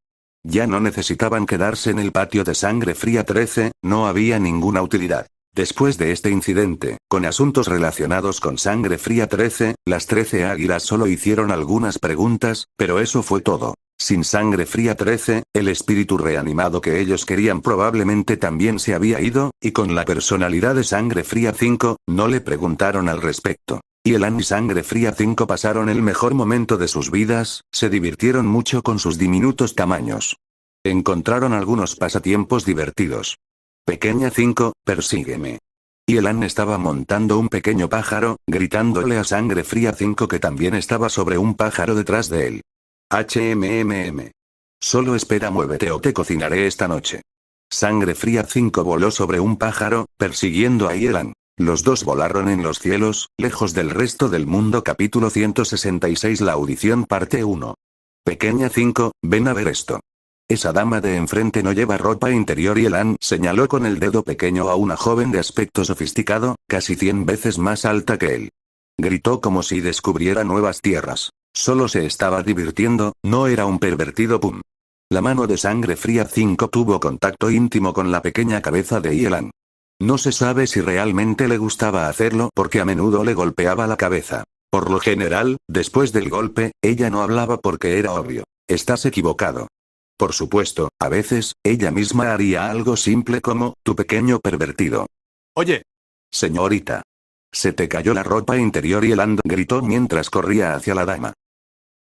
Ya no necesitaban quedarse en el patio de Sangre Fría 13, no había ninguna utilidad. Después de este incidente, con asuntos relacionados con Sangre Fría 13, las 13 águilas solo hicieron algunas preguntas, pero eso fue todo. Sin Sangre Fría 13, el espíritu reanimado que ellos querían probablemente también se había ido, y con la personalidad de Sangre Fría 5, no le preguntaron al respecto. Yelan y Sangre Fría 5 pasaron el mejor momento de sus vidas, se divirtieron mucho con sus diminutos tamaños. Encontraron algunos pasatiempos divertidos. Pequeña 5, persígueme. Yelan estaba montando un pequeño pájaro, gritándole a Sangre Fría 5 que también estaba sobre un pájaro detrás de él. Solo espera, muévete o te cocinaré esta noche. Sangre Fría 5 voló sobre un pájaro, persiguiendo a Yelan. Los dos volaron en los cielos, lejos del resto del mundo. Capítulo 166. La audición parte 1. Pequeña 5, ven a ver esto. Esa dama de enfrente no lleva ropa interior. Yelan señaló con el dedo pequeño a una joven de aspecto sofisticado, casi 100 veces más alta que él. Gritó como si descubriera nuevas tierras. Solo se estaba divirtiendo, no era un pervertido. Pum. La mano de Sangre Fría 5 tuvo contacto íntimo con la pequeña cabeza de Yelan. No se sabe si realmente le gustaba hacerlo porque a menudo le golpeaba la cabeza. Por lo general, después del golpe, ella no hablaba porque era obvio. Estás equivocado. Por supuesto, a veces, ella misma haría algo simple como, tu pequeño pervertido. Oye, Señorita. Se te cayó la ropa interior y Eland gritó mientras corría hacia la dama.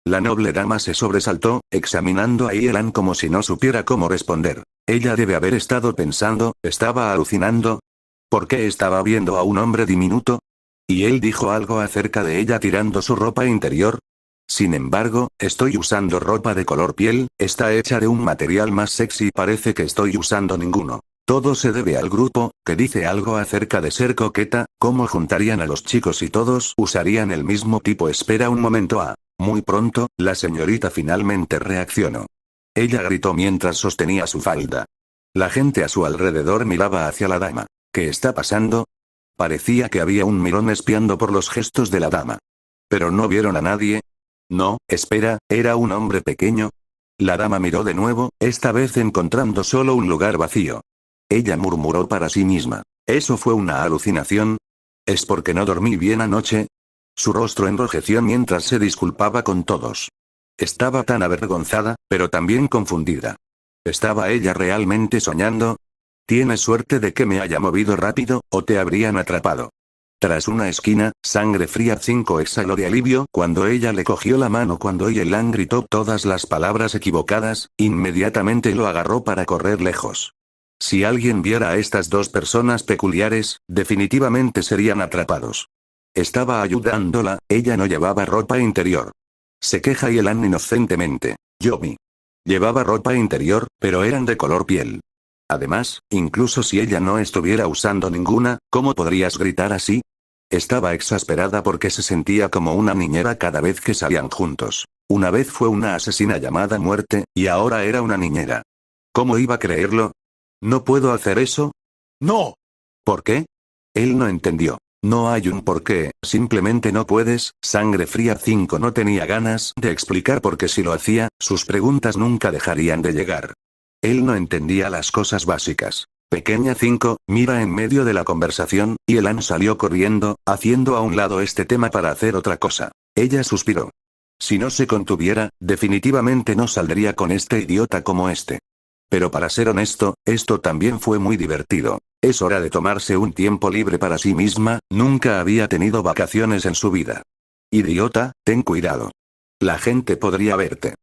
La noble dama se sobresaltó, examinando a Eland como si no supiera cómo responder. Ella debe haber estado pensando, ¿estaba alucinando? ¿Por qué estaba viendo a un hombre diminuto? ¿Y él dijo algo acerca de ella tirando su ropa interior? Sin embargo, estoy usando ropa de color piel, está hecha de un material más sexy y parece que estoy usando ninguno. Todo se debe al grupo, que dice algo acerca de ser coqueta, cómo juntarían a los chicos y todos usarían el mismo tipo. Espera un momento. Muy pronto, la señorita finalmente reaccionó. Ella gritó mientras sostenía su falda. La gente a su alrededor miraba hacia la dama. ¿Qué está pasando? Parecía que había un mirón espiando por los gestos de la dama. ¿Pero no vieron a nadie? No, espera, ¿era un hombre pequeño? La dama miró de nuevo, esta vez encontrando solo un lugar vacío. Ella murmuró para sí misma. ¿Eso fue una alucinación? ¿Es porque no dormí bien anoche? Su rostro enrojeció mientras se disculpaba con todos. Estaba tan avergonzada, pero también confundida. ¿Estaba ella realmente soñando? Tienes suerte de que me haya movido rápido, o te habrían atrapado. Tras una esquina, Sangre Fría 5 exhaló de alivio cuando ella le cogió la mano. Cuando Eland gritó todas las palabras equivocadas, inmediatamente lo agarró para correr lejos. Si alguien viera a estas dos personas peculiares, definitivamente serían atrapados. Estaba ayudándola, ella no llevaba ropa interior. Se queja Eland inocentemente. Yo vi. Llevaba ropa interior, pero eran de color piel. Además, incluso si ella no estuviera usando ninguna, ¿cómo podrías gritar así? Estaba exasperada porque se sentía como una niñera cada vez que salían juntos. Una vez fue una asesina llamada Muerte, y ahora era una niñera. ¿Cómo iba a creerlo? ¿No puedo hacer eso? no. ¿Por qué? Él no entendió. No hay un por qué, simplemente no puedes. Sangre Fría 5 no tenía ganas de explicar porque si lo hacía, sus preguntas nunca dejarían de llegar. Él no entendía las cosas básicas. Pequeña 5, mira en medio de la conversación, y Eland salió corriendo, haciendo a un lado este tema para hacer otra cosa. Ella suspiró. Si no se contuviera, definitivamente no saldría con este idiota como este. Pero para ser honesto, esto también fue muy divertido. Es hora de tomarse un tiempo libre para sí misma, nunca había tenido vacaciones en su vida. Idiota, ten cuidado. La gente podría verte.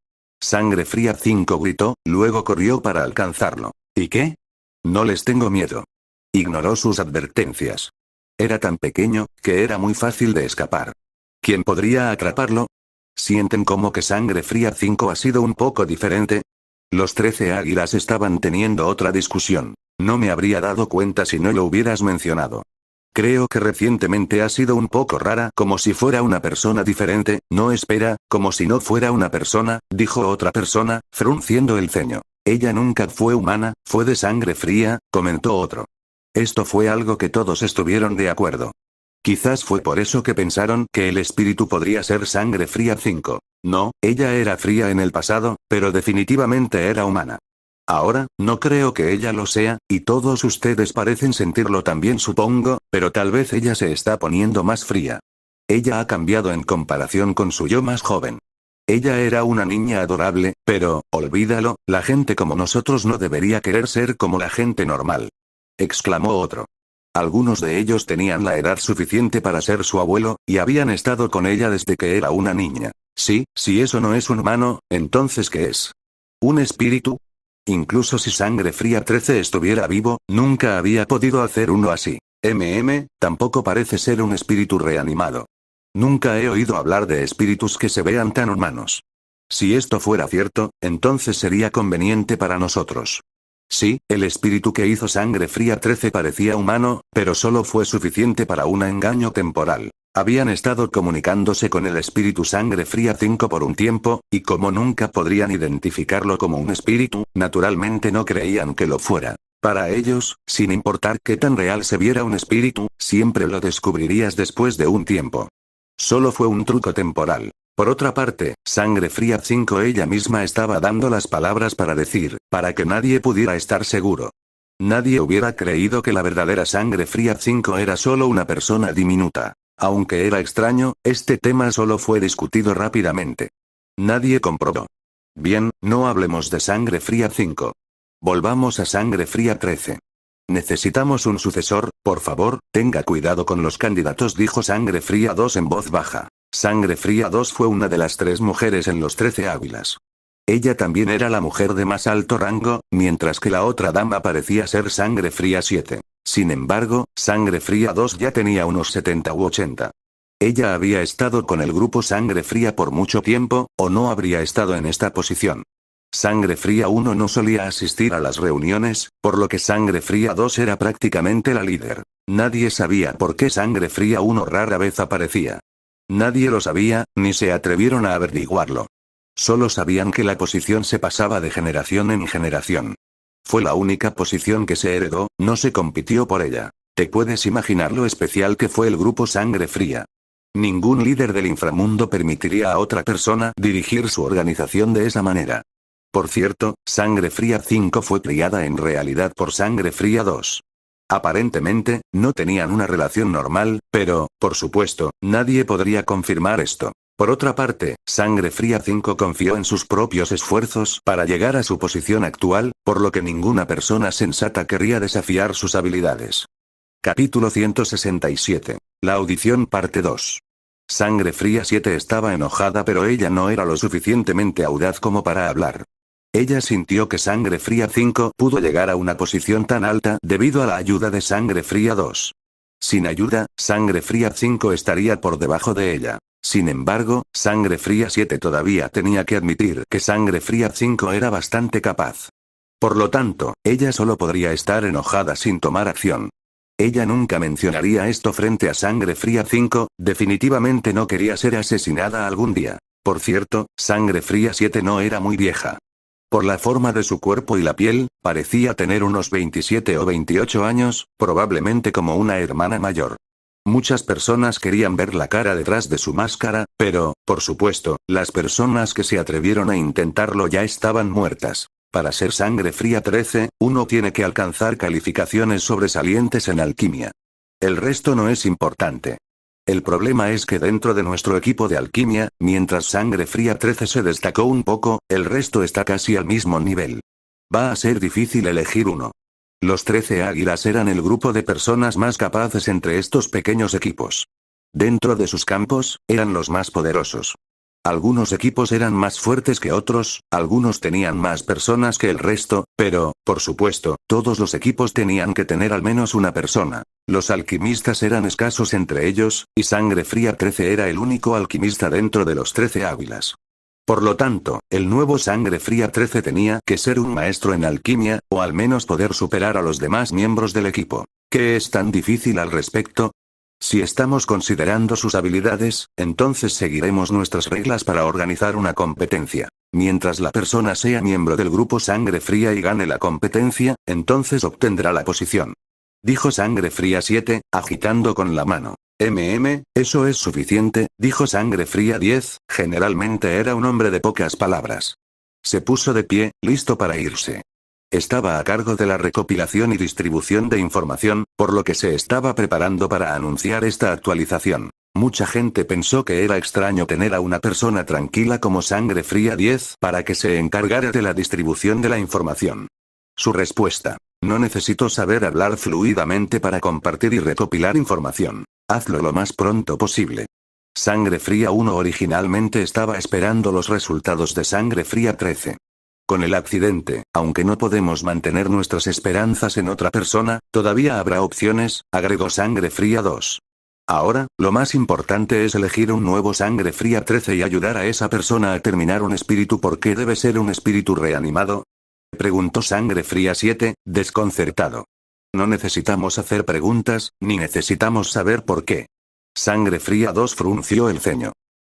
Sangre Fría 5 gritó, luego corrió para alcanzarlo. ¿Y qué? No les tengo miedo. Ignoró sus advertencias. Era tan pequeño, que era muy fácil de escapar. ¿Quién podría atraparlo? ¿Sienten como que Sangre Fría 5 ha sido un poco diferente? Los 13 águilas estaban teniendo otra discusión. No me habría dado cuenta si no lo hubieras mencionado. Creo que recientemente ha sido un poco rara, como si fuera una persona diferente. No, espera, como si no fuera una persona, dijo otra persona, frunciendo el ceño. Ella nunca fue humana, fue de sangre fría, comentó otro. Esto fue algo que todos estuvieron de acuerdo. Quizás fue por eso que pensaron que el espíritu podría ser Sangre Fría 5. No, ella era fría en el pasado, pero definitivamente era humana. Ahora, no creo que ella lo sea, y todos ustedes parecen sentirlo también, supongo, pero tal vez ella se está poniendo más fría. Ella ha cambiado en comparación con su yo más joven. Ella era una niña adorable, pero, olvídalo, la gente como nosotros no debería querer ser como la gente normal. Exclamó otro. Algunos de ellos tenían la edad suficiente para ser su abuelo, y habían estado con ella desde que era una niña. Sí, si eso no es un humano, entonces ¿qué es? ¿Un espíritu? Incluso si Sangre Fría 13 estuviera vivo, nunca había podido hacer uno así. Tampoco parece ser un espíritu reanimado. Nunca he oído hablar de espíritus que se vean tan humanos. Si esto fuera cierto, entonces sería conveniente para nosotros. Sí, el espíritu que hizo Sangre Fría 13 parecía humano, pero solo fue suficiente para un engaño temporal. Habían estado comunicándose con el espíritu Sangre Fría 5 por un tiempo, y como nunca podrían identificarlo como un espíritu, naturalmente no creían que lo fuera. Para ellos, sin importar qué tan real se viera un espíritu, siempre lo descubrirías después de un tiempo. Solo fue un truco temporal. Por otra parte, Sangre Fría 5 ella misma estaba dando las palabras para decir, para que nadie pudiera estar seguro. Nadie hubiera creído que la verdadera Sangre Fría 5 era solo una persona diminuta. Aunque era extraño, este tema solo fue discutido rápidamente. Nadie comprobó. Bien, no hablemos de Sangre Fría 5. Volvamos a Sangre Fría 13. Necesitamos un sucesor, por favor, tenga cuidado con los candidatos, dijo Sangre Fría 2 en voz baja. Sangre Fría 2 fue una de las 3 mujeres en los 13 Águilas. Ella también era la mujer de más alto rango, mientras que la otra dama parecía ser Sangre Fría 7. Sin embargo, Sangre Fría 2 ya tenía unos 70 u 80. Ella había estado con el grupo Sangre Fría por mucho tiempo, o no habría estado en esta posición. Sangre Fría 1 no solía asistir a las reuniones, por lo que Sangre Fría 2 era prácticamente la líder. Nadie sabía por qué Sangre Fría 1 rara vez aparecía. Nadie lo sabía, ni se atrevieron a averiguarlo. Solo sabían que la posición se pasaba de generación en generación. Fue la única posición que se heredó, no se compitió por ella. ¿Te puedes imaginar lo especial que fue el grupo Sangre Fría? Ningún líder del inframundo permitiría a otra persona dirigir su organización de esa manera. Por cierto, Sangre Fría 5 fue criada en realidad por Sangre Fría 2. Aparentemente, no tenían una relación normal, pero, por supuesto, nadie podría confirmar esto. Por otra parte, Sangre Fría 5 confió en sus propios esfuerzos para llegar a su posición actual, por lo que ninguna persona sensata querría desafiar sus habilidades. Capítulo 167. La audición parte 2. Sangre Fría 7 estaba enojada, pero ella no era lo suficientemente audaz como para hablar. Ella sintió que Sangre Fría 5 pudo llegar a una posición tan alta debido a la ayuda de Sangre Fría 2. Sin ayuda, Sangre Fría 5 estaría por debajo de ella. Sin embargo, Sangre Fría 7 todavía tenía que admitir que Sangre Fría 5 era bastante capaz. Por lo tanto, ella solo podría estar enojada sin tomar acción. Ella nunca mencionaría esto frente a Sangre Fría 5, definitivamente no quería ser asesinada algún día. Por cierto, Sangre Fría 7 no era muy vieja. Por la forma de su cuerpo y la piel, parecía tener unos 27 o 28 años, probablemente como una hermana mayor. Muchas personas querían ver la cara detrás de su máscara, pero, por supuesto, las personas que se atrevieron a intentarlo ya estaban muertas. Para ser Sangre Fría 13, uno tiene que alcanzar calificaciones sobresalientes en alquimia. El resto no es importante. El problema es que dentro de nuestro equipo de alquimia, mientras Sangre Fría 13 se destacó un poco, el resto está casi al mismo nivel. Va a ser difícil elegir uno. Los 13 Águilas eran el grupo de personas más capaces entre estos pequeños equipos. Dentro de sus campos, eran los más poderosos. Algunos equipos eran más fuertes que otros, algunos tenían más personas que el resto, pero, por supuesto, todos los equipos tenían que tener al menos una persona. Los alquimistas eran escasos entre ellos, y Sangre Fría 13 era el único alquimista dentro de los 13 Águilas. Por lo tanto, el nuevo Sangre Fría 13 tenía que ser un maestro en alquimia, o al menos poder superar a los demás miembros del equipo. ¿Qué es tan difícil al respecto? Si estamos considerando sus habilidades, entonces seguiremos nuestras reglas para organizar una competencia. Mientras la persona sea miembro del grupo Sangre Fría y gane la competencia, entonces obtendrá la posición. Dijo Sangre Fría 7, agitando con la mano. Eso es suficiente, dijo Sangre Fría 10, generalmente era un hombre de pocas palabras. Se puso de pie, listo para irse. Estaba a cargo de la recopilación y distribución de información, por lo que se estaba preparando para anunciar esta actualización. Mucha gente pensó que era extraño tener a una persona tranquila como Sangre Fría 10 para que se encargara de la distribución de la información. Su respuesta: no necesito saber hablar fluidamente para compartir y recopilar información. Hazlo lo más pronto posible. Sangre Fría 1 originalmente estaba esperando los resultados de Sangre Fría 13. Con el accidente, aunque no podemos mantener nuestras esperanzas en otra persona, todavía habrá opciones, agregó Sangre Fría 2. Ahora, lo más importante es elegir un nuevo Sangre Fría 13 y ayudar a esa persona a terminar un espíritu. ¿Por qué debe ser un espíritu reanimado?, preguntó Sangre Fría 7, desconcertado. No necesitamos hacer preguntas, ni necesitamos saber por qué. Sangre Fría 2 frunció el ceño.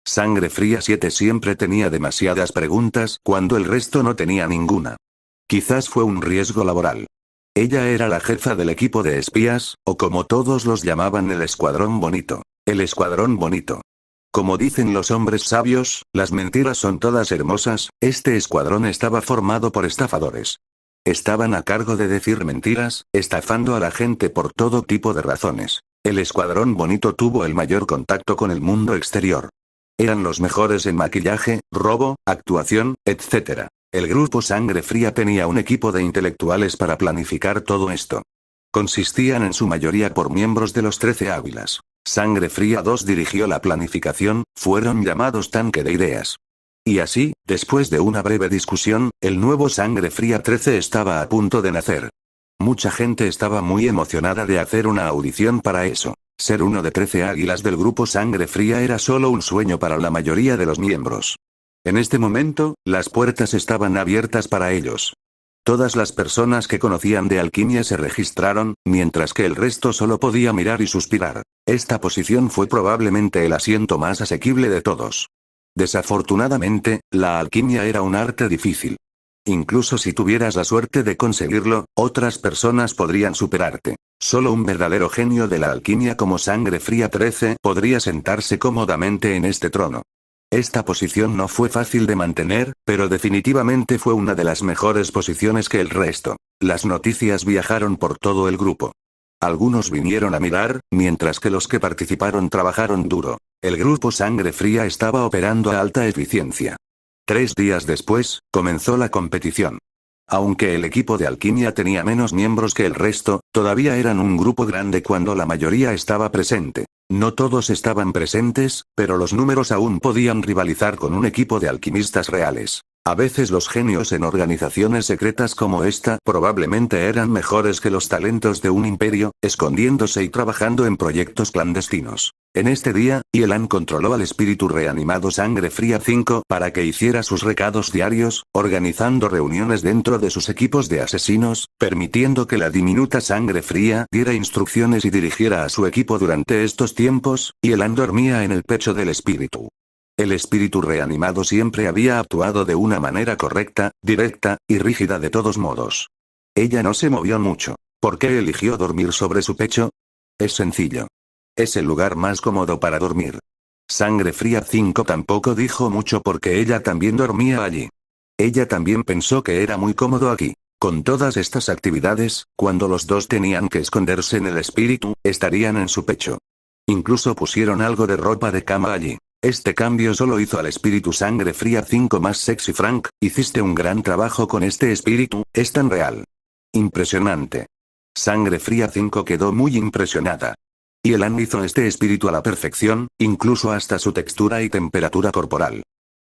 Sangre Fría 7 siempre tenía demasiadas preguntas cuando el resto no tenía ninguna. Quizás fue un riesgo laboral. Ella era la jefa del equipo de espías, o como todos los llamaban, el Escuadrón Bonito. El Escuadrón Bonito. Como dicen los hombres sabios, las mentiras son todas hermosas. Este escuadrón estaba formado por estafadores. Estaban a cargo de decir mentiras, estafando a la gente por todo tipo de razones. El Escuadrón Bonito tuvo el mayor contacto con el mundo exterior. Eran los mejores en maquillaje, robo, actuación, etc. El grupo Sangre Fría tenía un equipo de intelectuales para planificar todo esto. Consistían en su mayoría por miembros de los 13 Águilas. Sangre Fría 2 dirigió la planificación, fueron llamados tanque de ideas. Y así, después de una breve discusión, el nuevo Sangre Fría 13 estaba a punto de nacer. Mucha gente estaba muy emocionada de hacer una audición para eso. Ser uno de 13 águilas del grupo Sangre Fría era solo un sueño para la mayoría de los miembros. En este momento, las puertas estaban abiertas para ellos. Todas las personas que conocían de alquimia se registraron, mientras que el resto solo podía mirar y suspirar. Esta posición fue probablemente el asiento más asequible de todos. Desafortunadamente, la alquimia era un arte difícil. Incluso si tuvieras la suerte de conseguirlo, otras personas podrían superarte. Solo un verdadero genio de la alquimia como Sangre Fría 13 podría sentarse cómodamente en este trono. Esta posición no fue fácil de mantener, pero definitivamente fue una de las mejores posiciones que el resto. Las noticias viajaron por todo el grupo. Algunos vinieron a mirar, mientras que los que participaron trabajaron duro. El grupo Sangre Fría estaba operando a alta eficiencia. 3 días después, comenzó la competición. Aunque el equipo de alquimia tenía menos miembros que el resto, todavía eran un grupo grande cuando la mayoría estaba presente. No todos estaban presentes, pero los números aún podían rivalizar con un equipo de alquimistas reales. A veces los genios en organizaciones secretas como esta probablemente eran mejores que los talentos de un imperio, escondiéndose y trabajando en proyectos clandestinos. En este día, Yelan controló al espíritu reanimado Sangre Fría 5 para que hiciera sus recados diarios, organizando reuniones dentro de sus equipos de asesinos, permitiendo que la diminuta Sangre Fría diera instrucciones y dirigiera a su equipo durante estos tiempos. Yelan dormía en el pecho del espíritu. El espíritu reanimado siempre había actuado de una manera correcta, directa, y rígida de todos modos. Ella no se movió mucho. ¿Por qué eligió dormir sobre su pecho? Es sencillo. Es el lugar más cómodo para dormir. Sangre Fría 5 tampoco dijo mucho porque ella también dormía allí. Ella también pensó que era muy cómodo aquí. Con todas estas actividades, cuando los dos tenían que esconderse en el espíritu, estarían en su pecho. Incluso pusieron algo de ropa de cama allí. Este cambio solo hizo al espíritu Sangre Fría 5 más sexy. Frank, hiciste un gran trabajo con este espíritu, es tan real. Impresionante. Sangre Fría 5 quedó muy impresionada. Yelan hizo este espíritu a la perfección, incluso hasta su textura y temperatura corporal.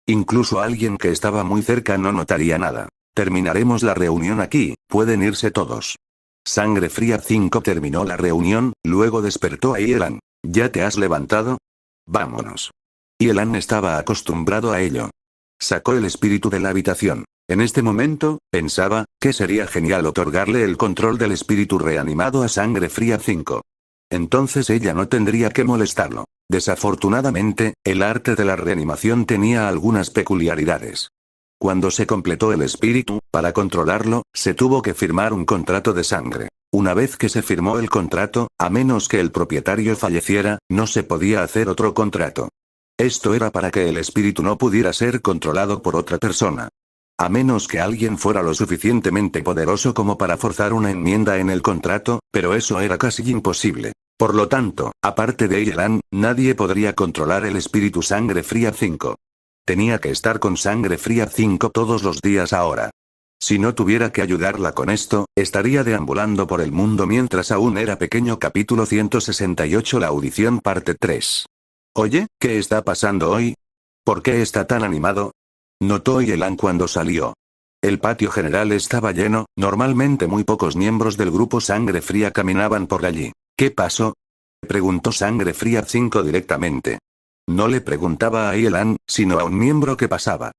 Incluso alguien que estaba muy cerca no notaría nada. Terminaremos la reunión aquí, pueden irse todos. Sangre Fría 5 terminó la reunión, luego despertó a Yelan. ¿Ya te has levantado? Vámonos. Yelan estaba acostumbrado a ello. Sacó el espíritu de la habitación. En este momento, pensaba, que sería genial otorgarle el control del espíritu reanimado a Sangre Fría 5. Entonces ella no tendría que molestarlo. Desafortunadamente, el arte de la reanimación tenía algunas peculiaridades. Cuando se completó el espíritu, para controlarlo, se tuvo que firmar un contrato de sangre. Una vez que se firmó el contrato, a menos que el propietario falleciera, no se podía hacer otro contrato. Esto era para que el espíritu no pudiera ser controlado por otra persona. A menos que alguien fuera lo suficientemente poderoso como para forzar una enmienda en el contrato, pero eso era casi imposible. Por lo tanto, aparte de Yelan, nadie podría controlar el espíritu Sangre Fría 5. Tenía que estar con Sangre Fría 5 todos los días ahora. Si no tuviera que ayudarla con esto, estaría deambulando por el mundo mientras aún era pequeño. Capítulo 168. La audición parte 3. Oye, ¿qué está pasando hoy? ¿Por qué está tan animado? Notó Yelan cuando salió. El patio general estaba lleno, normalmente muy pocos miembros del grupo Sangre Fría caminaban por allí. ¿Qué pasó? Preguntó Sangre Fría 5 directamente. No le preguntaba a Yelan, sino a un miembro que pasaba.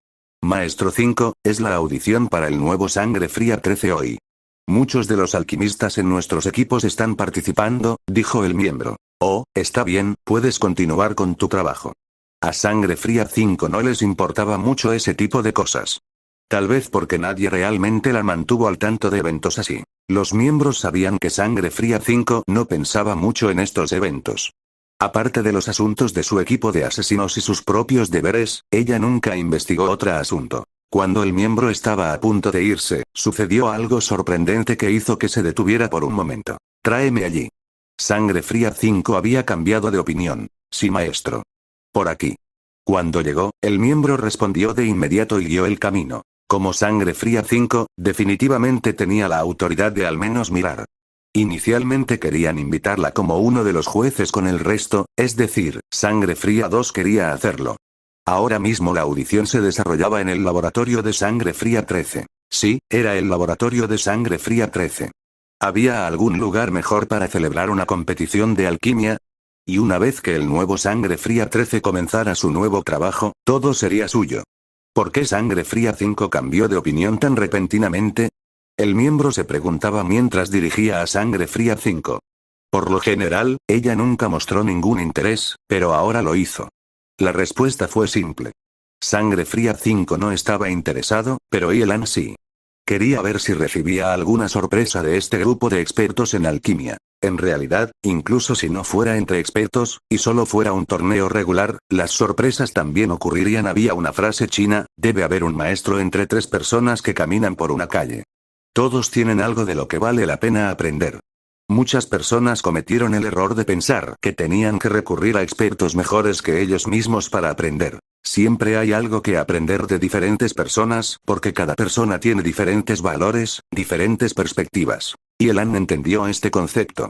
Maestro 5, es la audición para el nuevo Sangre Fría 13 hoy. Muchos de los alquimistas en nuestros equipos están participando, dijo el miembro. Oh, está bien, puedes continuar con tu trabajo. A Sangre Fría 5 no les importaba mucho ese tipo de cosas. Tal vez porque nadie realmente la mantuvo al tanto de eventos así. Los miembros sabían que Sangre Fría 5 no pensaba mucho en estos eventos. Aparte de los asuntos de su equipo de asesinos y sus propios deberes, ella nunca investigó otro asunto. Cuando el miembro estaba a punto de irse, sucedió algo sorprendente que hizo que se detuviera por un momento. Tráeme allí. Sangre Fría 5 había cambiado de opinión. Sí, maestro. Por aquí. Cuando llegó, el miembro respondió de inmediato y guió el camino. Como Sangre Fría 5, definitivamente tenía la autoridad de al menos mirar. Inicialmente querían invitarla como uno de los jueces con el resto, es decir, Sangre Fría 2 quería hacerlo. Ahora mismo la audición se desarrollaba en el laboratorio de Sangre Fría 13. Sí, era el laboratorio de Sangre Fría 13. ¿Había algún lugar mejor para celebrar una competición de alquimia? Y una vez que el nuevo Sangre Fría 13 comenzara su nuevo trabajo, todo sería suyo. ¿Por qué Sangre Fría 5 cambió de opinión tan repentinamente? El miembro se preguntaba mientras dirigía a Sangre Fría 5. Por lo general, ella nunca mostró ningún interés, pero ahora lo hizo. La respuesta fue simple. Sangre Fría 5 no estaba interesado, pero Yelan sí. Quería ver si recibía alguna sorpresa de este grupo de expertos en alquimia. En realidad, incluso si no fuera entre expertos, y solo fuera un torneo regular, las sorpresas también ocurrirían. Había una frase china, debe haber un maestro entre tres personas que caminan por una calle. Todos tienen algo de lo que vale la pena aprender. Muchas personas cometieron el error de pensar que tenían que recurrir a expertos mejores que ellos mismos para aprender. Siempre hay algo que aprender de diferentes personas, porque cada persona tiene diferentes valores, diferentes perspectivas. Y Yelan entendió este concepto.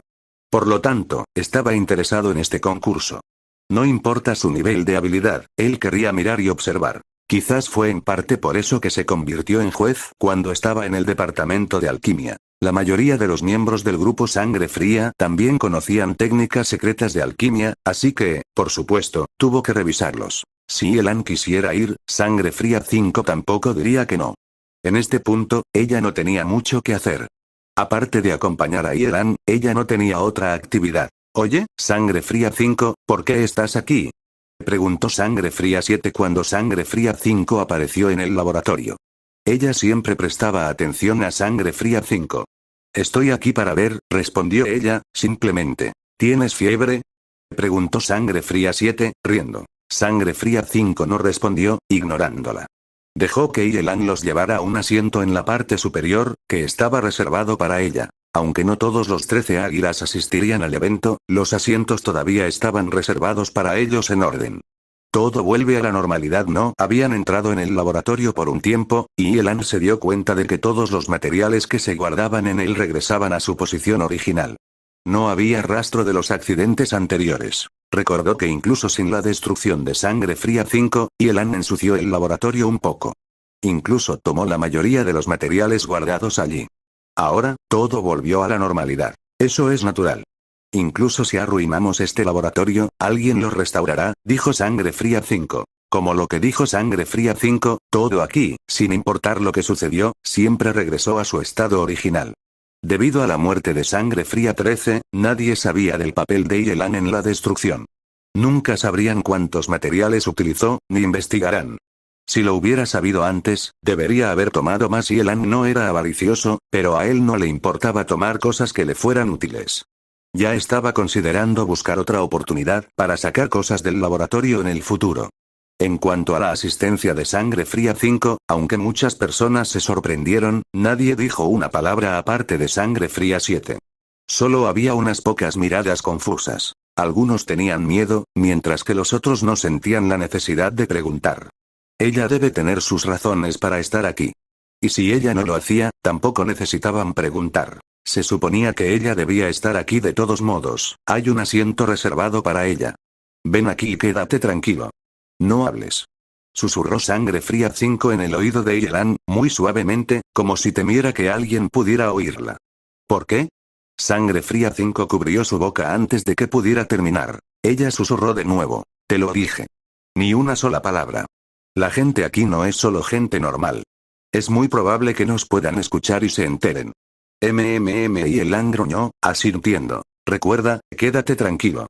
Por lo tanto, estaba interesado en este concurso. No importa su nivel de habilidad, él quería mirar y observar. Quizás fue en parte por eso que se convirtió en juez cuando estaba en el departamento de alquimia. La mayoría de los miembros del grupo Sangre Fría también conocían técnicas secretas de alquimia, así que, por supuesto, tuvo que revisarlos. Si Yelan quisiera ir, Sangre Fría 5 tampoco diría que no. En este punto, ella no tenía mucho que hacer. Aparte de acompañar a Yelan, ella no tenía otra actividad. Oye, Sangre Fría 5, ¿por qué estás aquí? Preguntó Sangre Fría 7 cuando Sangre Fría 5 apareció en el laboratorio. Ella siempre prestaba atención a Sangre Fría 5. Estoy aquí para ver, respondió ella, simplemente. ¿Tienes fiebre? Preguntó Sangre Fría 7, riendo. Sangre Fría 5 no respondió, ignorándola. Dejó que Yelan los llevara a un asiento en la parte superior, que estaba reservado para ella. Aunque no todos los 13 águilas asistirían al evento, los asientos todavía estaban reservados para ellos en orden. Todo vuelve a la normalidad. No habían entrado en el laboratorio por un tiempo, y Yelan se dio cuenta de que todos los materiales que se guardaban en él regresaban a su posición original. No había rastro de los accidentes anteriores. Recordó que incluso sin la destrucción de Sangre Fría 5, Yelan ensució el laboratorio un poco. Incluso tomó la mayoría de los materiales guardados allí. Ahora, todo volvió a la normalidad. Eso es natural. Incluso si arruinamos este laboratorio, alguien lo restaurará, dijo Sangre Fría 5. Como lo que dijo Sangre Fría 5, todo aquí, sin importar lo que sucedió, siempre regresó a su estado original. Debido a la muerte de Sangre Fría 13, nadie sabía del papel de Yelan en la destrucción. Nunca sabrían cuántos materiales utilizó, ni investigarán. Si lo hubiera sabido antes, debería haber tomado más. Yelan no era avaricioso, pero a él no le importaba tomar cosas que le fueran útiles. Ya estaba considerando buscar otra oportunidad para sacar cosas del laboratorio en el futuro. En cuanto a la asistencia de Sangre Fría 5, aunque muchas personas se sorprendieron, nadie dijo una palabra aparte de Sangre Fría 7. Solo había unas pocas miradas confusas. Algunos tenían miedo, mientras que los otros no sentían la necesidad de preguntar. Ella debe tener sus razones para estar aquí. Y si ella no lo hacía, tampoco necesitaban preguntar. Se suponía que ella debía estar aquí de todos modos. Hay un asiento reservado para ella. Ven aquí y quédate tranquilo. No hables. Susurró Sangre Fría 5 en el oído de Yelan, muy suavemente, como si temiera que alguien pudiera oírla. ¿Por qué? Sangre Fría 5 cubrió su boca antes de que pudiera terminar. Ella susurró de nuevo. Te lo dije. Ni una sola palabra. La gente aquí no es solo gente normal. Es muy probable que nos puedan escuchar y se enteren. Y Yelan gruñó, asintiendo. Recuerda, quédate tranquilo.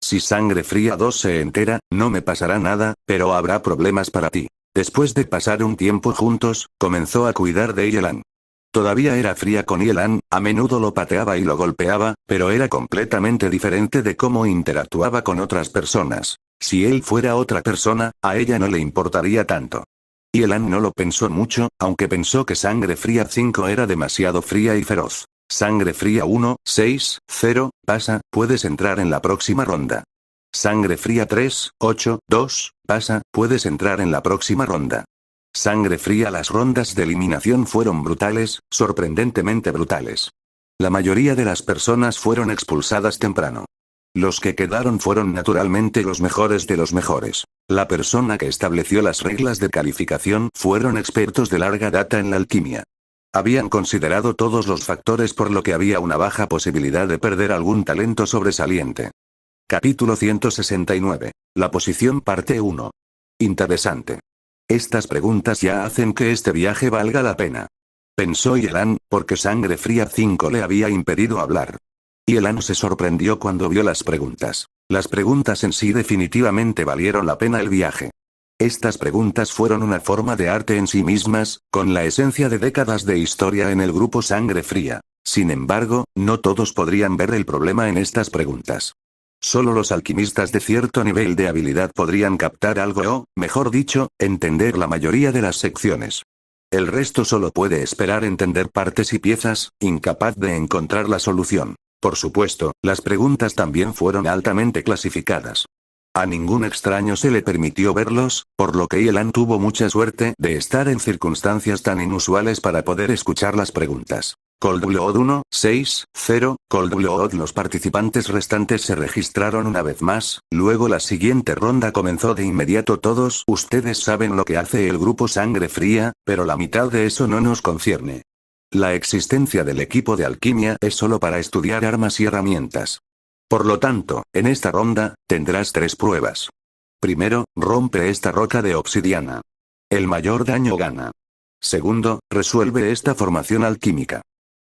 Si Sangre Fría 2 se entera, no me pasará nada, pero habrá problemas para ti. Después de pasar un tiempo juntos, comenzó a cuidar de Yelan. Todavía era fría con Yelan, a menudo lo pateaba y lo golpeaba, pero era completamente diferente de cómo interactuaba con otras personas. Si él fuera otra persona, a ella no le importaría tanto. Yelan no lo pensó mucho, aunque pensó que Sangre Fría 5 era demasiado fría y feroz. Sangre Fría 1, 6, 0, pasa, puedes entrar en la próxima ronda. Sangre fría 3, 8, 2, pasa, puedes entrar en la próxima ronda. Sangre fría. Las rondas de eliminación fueron brutales, sorprendentemente brutales. La mayoría de las personas fueron expulsadas temprano. Los que quedaron fueron naturalmente los mejores de los mejores. La persona que estableció las reglas de calificación fueron expertos de larga data en la alquimia. Habían considerado todos los factores por lo que había una baja posibilidad de perder algún talento sobresaliente. Capítulo 169. La posición parte 1. Interesante. Estas preguntas ya hacen que este viaje valga la pena. Pensó Yelan, porque Sangre Fría 5 le había impedido hablar. Yelan se sorprendió cuando vio las preguntas. Las preguntas en sí definitivamente valieron la pena el viaje. Estas preguntas fueron una forma de arte en sí mismas, con la esencia de décadas de historia en el grupo Sangre Fría. Sin embargo, no todos podrían ver el problema en estas preguntas. Solo los alquimistas de cierto nivel de habilidad podrían captar algo o, mejor dicho, entender la mayoría de las secciones. El resto solo puede esperar entender partes y piezas, incapaz de encontrar la solución. Por supuesto, las preguntas también fueron altamente clasificadas. A ningún extraño se le permitió verlos, por lo que Yelan tuvo mucha suerte de estar en circunstancias tan inusuales para poder escuchar las preguntas. Cold Blood 1, 6, 0, Cold Blood. Los participantes restantes se registraron una vez más, luego la siguiente ronda comenzó de inmediato. Todos ustedes saben lo que hace el grupo Sangre Fría, pero la mitad de eso no nos concierne. La existencia del equipo de alquimia es solo para estudiar armas y herramientas. Por lo tanto, en esta ronda, tendrás 3 pruebas. Primero, rompe esta roca de obsidiana. El mayor daño gana. Segundo, resuelve esta formación alquímica.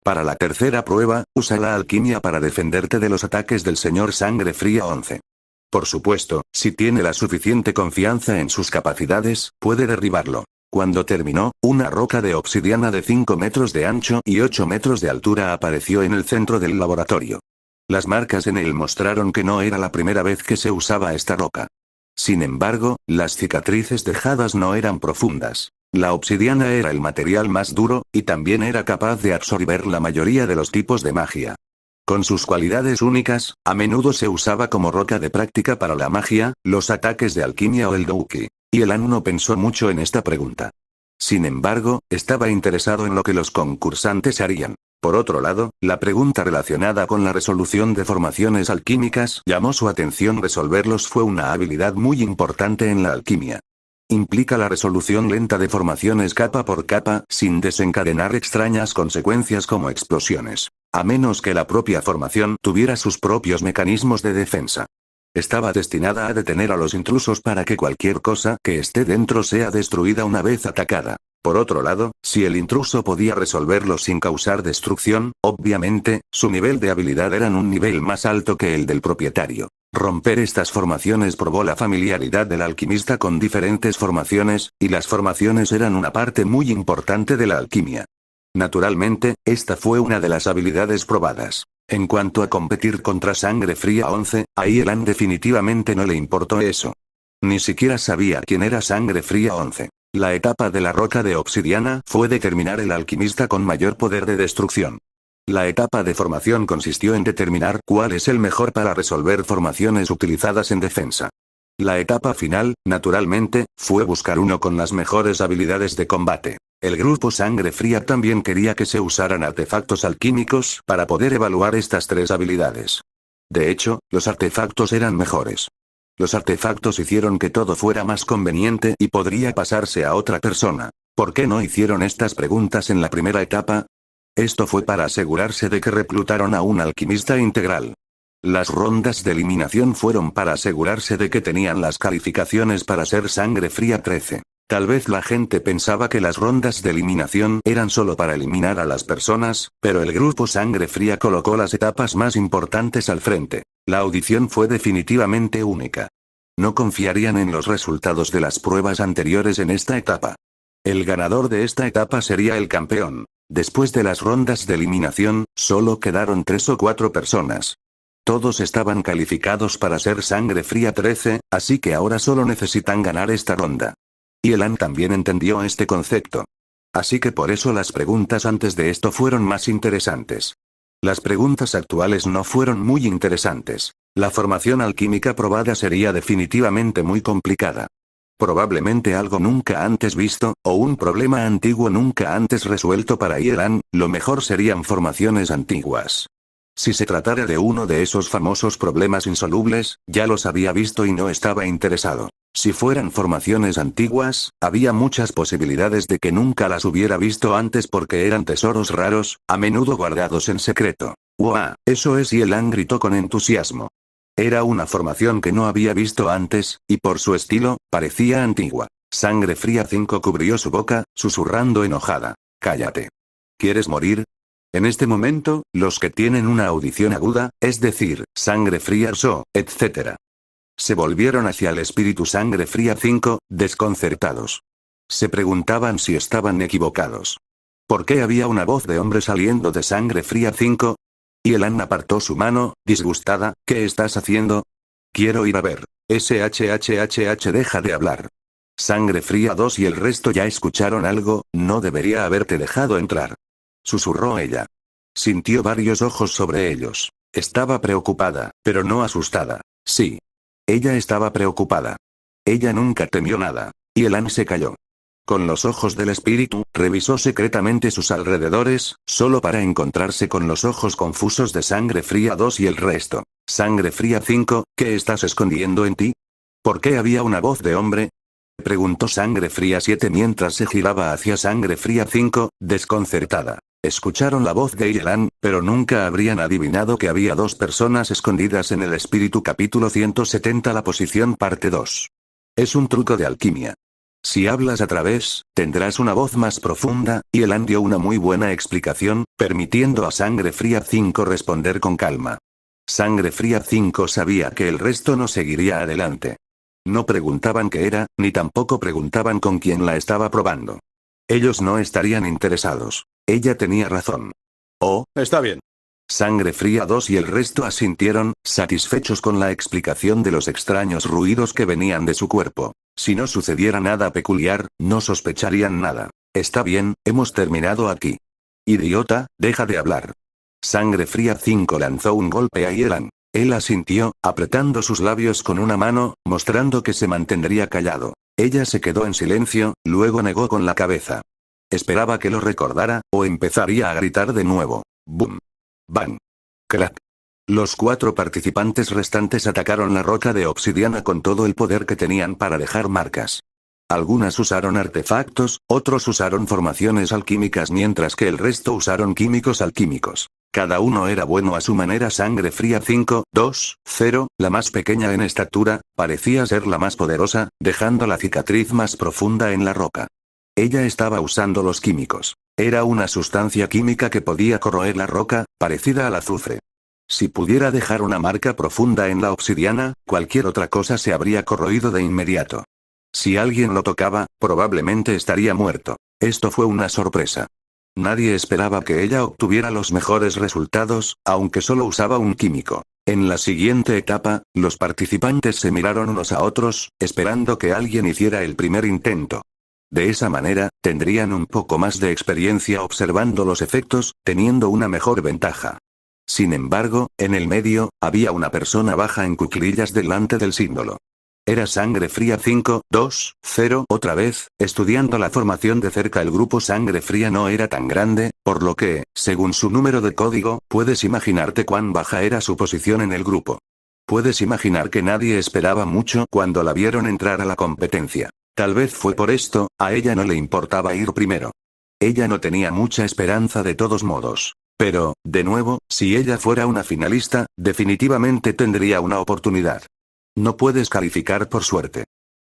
Para la tercera prueba, usa la alquimia para defenderte de los ataques del señor Sangre Fría 11. Por supuesto, si tiene la suficiente confianza en sus capacidades, puede derribarlo. Cuando terminó, una roca de obsidiana de 5 metros de ancho y 8 metros de altura apareció en el centro del laboratorio. Las marcas en él mostraron que no era la primera vez que se usaba esta roca. Sin embargo, las cicatrices dejadas no eran profundas. La obsidiana era el material más duro, y también era capaz de absorber la mayoría de los tipos de magia. Con sus cualidades únicas, a menudo se usaba como roca de práctica para la magia, los ataques de alquimia o el Douki. Yelan no pensó mucho en esta pregunta. Sin embargo, estaba interesado en lo que los concursantes harían. Por otro lado, la pregunta relacionada con la resolución de formaciones alquímicas llamó su atención. Resolverlos fue una habilidad muy importante en la alquimia. Implica la resolución lenta de formaciones capa por capa, sin desencadenar extrañas consecuencias como explosiones. A menos que la propia formación tuviera sus propios mecanismos de defensa. Estaba destinada a detener a los intrusos para que cualquier cosa que esté dentro sea destruida una vez atacada. Por otro lado, si el intruso podía resolverlo sin causar destrucción, obviamente, su nivel de habilidad era un nivel más alto que el del propietario. Romper estas formaciones probó la familiaridad del alquimista con diferentes formaciones, y las formaciones eran una parte muy importante de la alquimia. Naturalmente, esta fue una de las habilidades probadas. En cuanto a competir contra Sangre Fría 11, a Yelan definitivamente no le importó eso. Ni siquiera sabía quién era Sangre Fría 11. La etapa de la roca de obsidiana fue determinar el alquimista con mayor poder de destrucción. La etapa de formación consistió en determinar cuál es el mejor para resolver formaciones utilizadas en defensa. La etapa final, naturalmente, fue buscar uno con las mejores habilidades de combate. El grupo Sangre Fría también quería que se usaran artefactos alquímicos para poder evaluar estas 3 habilidades. De hecho, los artefactos eran mejores. Los artefactos hicieron que todo fuera más conveniente y podría pasarse a otra persona. ¿Por qué no hicieron estas preguntas en la primera etapa? Esto fue para asegurarse de que reclutaron a un alquimista integral. Las rondas de eliminación fueron para asegurarse de que tenían las calificaciones para ser Sangre Fría 13. Tal vez la gente pensaba que las rondas de eliminación eran solo para eliminar a las personas, pero el grupo Sangre Fría colocó las etapas más importantes al frente. La audición fue definitivamente única. No confiarían en los resultados de las pruebas anteriores en esta etapa. El ganador de esta etapa sería el campeón. Después de las rondas de eliminación, solo quedaron 3 o 4 personas. Todos estaban calificados para ser Sangre Fría 13, así que ahora solo necesitan ganar esta ronda. Yelan también entendió este concepto. Así que por eso las preguntas antes de esto fueron más interesantes. Las preguntas actuales no fueron muy interesantes. La formación alquímica probada sería definitivamente muy complicada. Probablemente algo nunca antes visto, o un problema antiguo nunca antes resuelto para Yelan. Lo mejor serían formaciones antiguas. Si se tratara de uno de esos famosos problemas insolubles, ya los había visto y no estaba interesado. Si fueran formaciones antiguas, había muchas posibilidades de que nunca las hubiera visto antes porque eran tesoros raros, a menudo guardados en secreto. ¡Wow! Eso es, Yelan gritó con entusiasmo. Era una formación que no había visto antes, y por su estilo, parecía antigua. Sangre Fría 5 cubrió su boca, susurrando enojada. Cállate. ¿Quieres morir? En este momento, los que tienen una audición aguda, es decir, Sangre Fría So, etc., se volvieron hacia el espíritu Sangre Fría 5, desconcertados. Se preguntaban si estaban equivocados. ¿Por qué había una voz de hombre saliendo de Sangre Fría 5? Yelan apartó su mano, disgustada. ¿Qué estás haciendo? Quiero ir a ver. Deja de hablar. Sangre Fría 2 y el resto ya escucharon algo, no debería haberte dejado entrar. Susurró ella. Sintió varios ojos sobre ellos. Estaba preocupada, pero no asustada. Sí. Ella estaba preocupada. Ella nunca temió nada. Yelan se calló. Con los ojos del espíritu, revisó secretamente sus alrededores, solo para encontrarse con los ojos confusos de Sangre Fría 2 y el resto. Sangre Fría 5, ¿qué estás escondiendo en ti? ¿Por qué había una voz de hombre? Preguntó Sangre Fría 7 mientras se giraba hacia Sangre Fría 5, desconcertada. Escucharon la voz de Yelan, pero nunca habrían adivinado que había dos personas escondidas en el espíritu. Capítulo 170. La posición parte 2. Es un truco de alquimia. Si hablas a través, tendrás una voz más profunda. Yelan dio una muy buena explicación, permitiendo a Sangre Fría 5 responder con calma. Sangre Fría 5 sabía que el resto no seguiría adelante. No preguntaban qué era, ni tampoco preguntaban con quién la estaba probando. Ellos no estarían interesados. Ella tenía razón. Oh, está bien. Sangre Fría 2 y el resto asintieron, satisfechos con la explicación de los extraños ruidos que venían de su cuerpo. Si no sucediera nada peculiar, no sospecharían nada. Está bien, hemos terminado aquí. Idiota, deja de hablar. Sangre Fría 5 lanzó un golpe a Yelan. Él asintió, apretando sus labios con una mano, mostrando que se mantendría callado. Ella se quedó en silencio, luego negó con la cabeza. Esperaba que lo recordara, o empezaría a gritar de nuevo. ¡Bum! ¡Bang! ¡Crack! Los 4 participantes restantes atacaron la roca de obsidiana con todo el poder que tenían para dejar marcas. Algunas usaron artefactos, otros usaron formaciones alquímicas mientras que el resto usaron químicos alquímicos. Cada uno era bueno a su manera. Sangre Fría 5, 2, 0, la más pequeña en estatura, parecía ser la más poderosa, dejando la cicatriz más profunda en la roca. Ella estaba usando los químicos. Era una sustancia química que podía corroer la roca, parecida al azufre. Si pudiera dejar una marca profunda en la obsidiana, cualquier otra cosa se habría corroído de inmediato. Si alguien lo tocaba, probablemente estaría muerto. Esto fue una sorpresa. Nadie esperaba que ella obtuviera los mejores resultados, aunque solo usaba un químico. En la siguiente etapa, los participantes se miraron unos a otros, esperando que alguien hiciera el primer intento. De esa manera, tendrían un poco más de experiencia observando los efectos, teniendo una mejor ventaja. Sin embargo, en el medio, había una persona baja en cuclillas delante del símbolo. Era Sangre Fría 5, 2, 0. Otra vez, estudiando la formación de cerca, el grupo Sangre Fría no era tan grande, por lo que, según su número de código, puedes imaginarte cuán baja era su posición en el grupo. Puedes imaginar que nadie esperaba mucho cuando la vieron entrar a la competencia. Tal vez fue por esto, a ella no le importaba ir primero. Ella no tenía mucha esperanza de todos modos. Pero, de nuevo, si ella fuera una finalista, definitivamente tendría una oportunidad. No puedes calificar por suerte.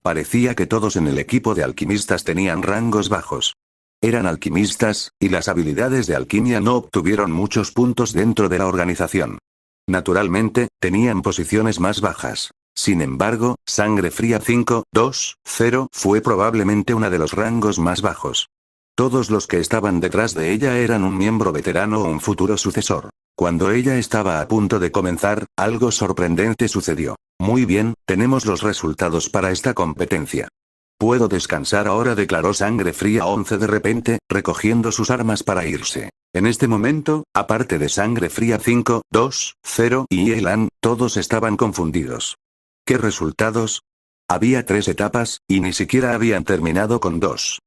Parecía que todos en el equipo de alquimistas tenían rangos bajos. Eran alquimistas, y las habilidades de alquimia no obtuvieron muchos puntos dentro de la organización. Naturalmente, tenían posiciones más bajas. Sin embargo, Sangre Fría 5, 2, 0 fue probablemente una de los rangos más bajos. Todos los que estaban detrás de ella eran un miembro veterano o un futuro sucesor. Cuando ella estaba a punto de comenzar, algo sorprendente sucedió. Muy bien, tenemos los resultados para esta competencia. Puedo descansar ahora, declaró Sangre Fría 11 de repente, recogiendo sus armas para irse. En este momento, aparte de Sangre Fría 5, 2, 0 y Yelan, todos estaban confundidos. ¿Qué resultados? Había 3 etapas, y ni siquiera habían terminado con 2.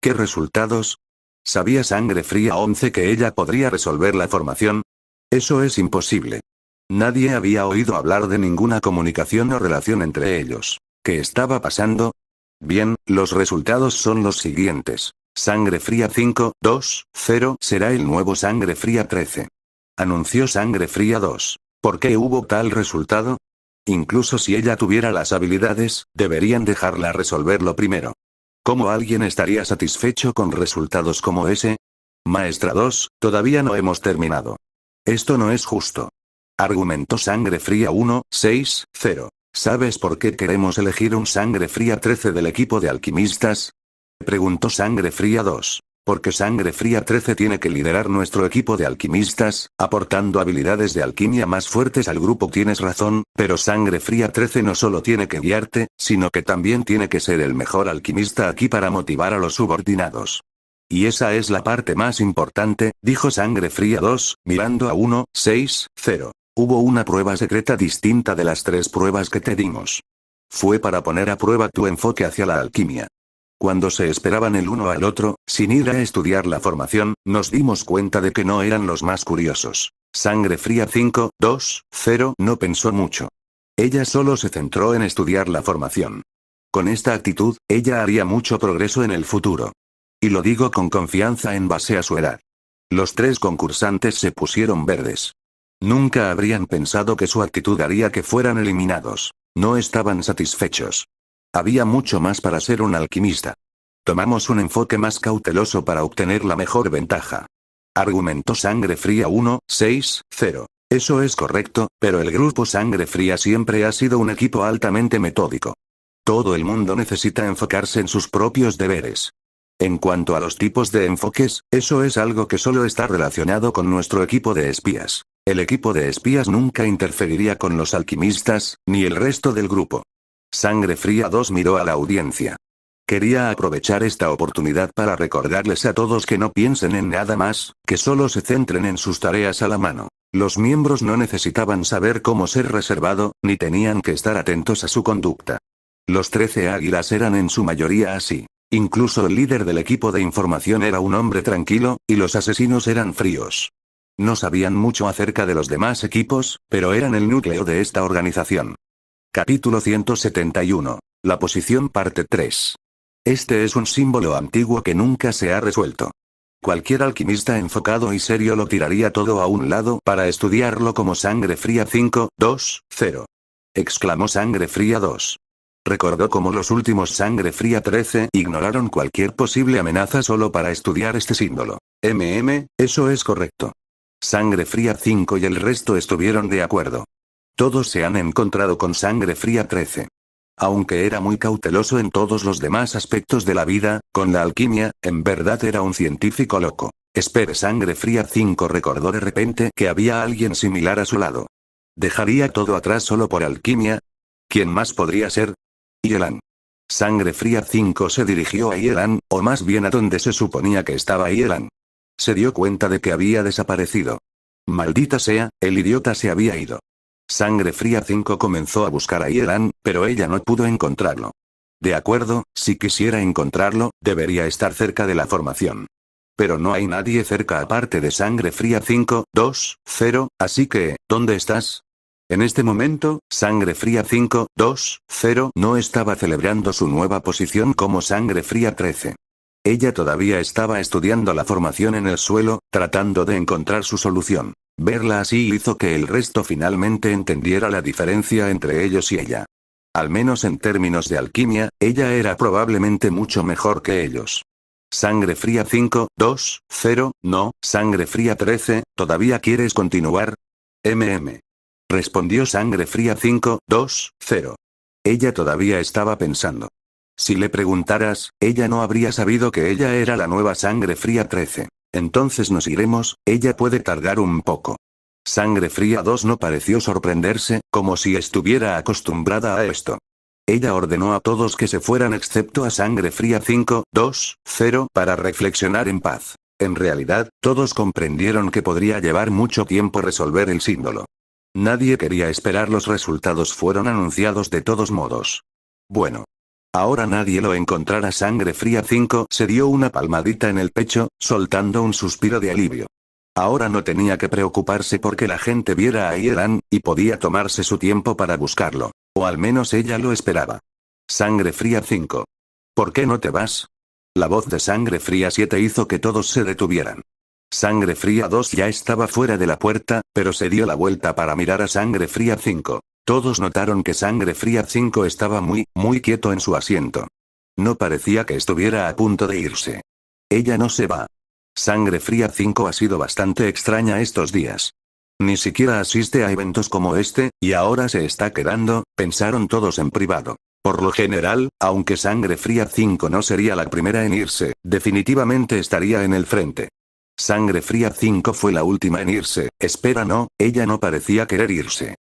¿Qué resultados? ¿Sabía Sangre Fría 11 que ella podría resolver la formación? Eso es imposible. Nadie había oído hablar de ninguna comunicación o relación entre ellos. ¿Qué estaba pasando? Bien, los resultados son los siguientes. Sangre Fría 5, 2, 0 será el nuevo Sangre Fría 13. Anunció Sangre Fría 2. ¿Por qué hubo tal resultado? Incluso si ella tuviera las habilidades, deberían dejarla resolverlo primero. ¿Cómo alguien estaría satisfecho con resultados como ese? Maestra 2, todavía no hemos terminado. Esto no es justo. Argumentó Sangre Fría 1, 6, 0. ¿Sabes por qué queremos elegir un Sangre Fría 13 del equipo de alquimistas? Preguntó Sangre Fría 2. Porque Sangre Fría 13 tiene que liderar nuestro equipo de alquimistas, aportando habilidades de alquimia más fuertes al grupo. Tienes razón, pero Sangre Fría 13 no solo tiene que guiarte, sino que también tiene que ser el mejor alquimista aquí para motivar a los subordinados. Y esa es la parte más importante, dijo Sangre Fría 2, mirando a 1, 6, 0. Hubo una prueba secreta distinta de las 3 pruebas que te dimos. Fue para poner a prueba tu enfoque hacia la alquimia. Cuando se esperaban el uno al otro, sin ir a estudiar la formación, nos dimos cuenta de que no eran los más curiosos. Sangre Fría 5, 2, 0 no pensó mucho. Ella solo se centró en estudiar la formación. Con esta actitud, ella haría mucho progreso en el futuro. Y lo digo con confianza en base a su edad. Los 3 concursantes se pusieron verdes. Nunca habrían pensado que su actitud haría que fueran eliminados. No estaban satisfechos. Había mucho más para ser un alquimista. Tomamos un enfoque más cauteloso para obtener la mejor ventaja. Argumentó Sangre Fría 1, 6, 0. Eso es correcto, pero el grupo Sangre Fría siempre ha sido un equipo altamente metódico. Todo el mundo necesita enfocarse en sus propios deberes. En cuanto a los tipos de enfoques, eso es algo que solo está relacionado con nuestro equipo de espías. El equipo de espías nunca interferiría con los alquimistas, ni el resto del grupo. Sangre Fría 2 miró a la audiencia. Quería aprovechar esta oportunidad para recordarles a todos que no piensen en nada más, que solo se centren en sus tareas a la mano. Los miembros no necesitaban saber cómo ser reservado, ni tenían que estar atentos a su conducta. Los 13 águilas eran en su mayoría así. Incluso el líder del equipo de información era un hombre tranquilo, y los asesinos eran fríos. No sabían mucho acerca de los demás equipos, pero eran el núcleo de esta organización. Capítulo 171. La posición parte 3. Este es un símbolo antiguo que nunca se ha resuelto. Cualquier alquimista enfocado y serio lo tiraría todo a un lado para estudiarlo como Sangre Fría 5, 2, 0. Exclamó Sangre Fría 2. Recordó cómo los últimos Sangre Fría 13 ignoraron cualquier posible amenaza solo para estudiar este símbolo. Eso es correcto. Sangre Fría 5 y el resto estuvieron de acuerdo. Todos se han encontrado con Sangre Fría 13. Aunque era muy cauteloso en todos los demás aspectos de la vida, con la alquimia, en verdad era un científico loco. Espere, Sangre Fría 5 recordó de repente que había alguien similar a su lado. ¿Dejaría todo atrás solo por alquimia? ¿Quién más podría ser? Yelan. Sangre Fría 5 se dirigió a Yelan, o más bien a donde se suponía que estaba Yelan. Se dio cuenta de que había desaparecido. Maldita sea, el idiota se había ido. Sangre Fría 5 comenzó a buscar a Yelan, pero ella no pudo encontrarlo. De acuerdo, si quisiera encontrarlo, debería estar cerca de la formación. Pero no hay nadie cerca aparte de Sangre Fría 5, 2, 0, así que, ¿dónde estás? En este momento, Sangre Fría 5, 2, 0 no estaba celebrando su nueva posición como Sangre Fría 13. Ella todavía estaba estudiando la formación en el suelo, tratando de encontrar su solución. Verla así hizo que el resto finalmente entendiera la diferencia entre ellos y ella. Al menos en términos de alquimia, ella era probablemente mucho mejor que ellos. Sangre Fría 5, 2, 0, no, Sangre Fría 13, ¿todavía quieres continuar? Respondió Sangre Fría 5, 2, 0. Ella todavía estaba pensando. Si le preguntaras, ella no habría sabido que ella era la nueva Sangre Fría 13. Entonces nos iremos, ella puede tardar un poco. Sangre Fría 2 no pareció sorprenderse, como si estuviera acostumbrada a esto. Ella ordenó a todos que se fueran excepto a Sangre Fría 5, 2, 0 para reflexionar en paz. En realidad, todos comprendieron que podría llevar mucho tiempo resolver el símbolo. Nadie quería esperar, los resultados fueron anunciados de todos modos. Bueno. Ahora nadie lo encontrará. Sangre Fría 5 se dio una palmadita en el pecho, soltando un suspiro de alivio. Ahora no tenía que preocuparse porque la gente viera a Yelan, y podía tomarse su tiempo para buscarlo. O al menos ella lo esperaba. Sangre Fría 5. ¿Por qué no te vas? La voz de Sangre Fría 7 hizo que todos se detuvieran. Sangre Fría 2 ya estaba fuera de la puerta, pero se dio la vuelta para mirar a Sangre Fría 5. Todos notaron que Sangre Fría 5 estaba muy quieto en su asiento. No parecía que estuviera a punto de irse. Ella no se va. Sangre Fría 5 ha sido bastante extraña estos días. Ni siquiera asiste a eventos como este, y ahora se está quedando, pensaron todos en privado. Por lo general, aunque Sangre Fría 5 no sería la primera en irse, definitivamente estaría en el frente. Sangre Fría 5 fue la última en irse. Espera, no, ella no parecía querer irse.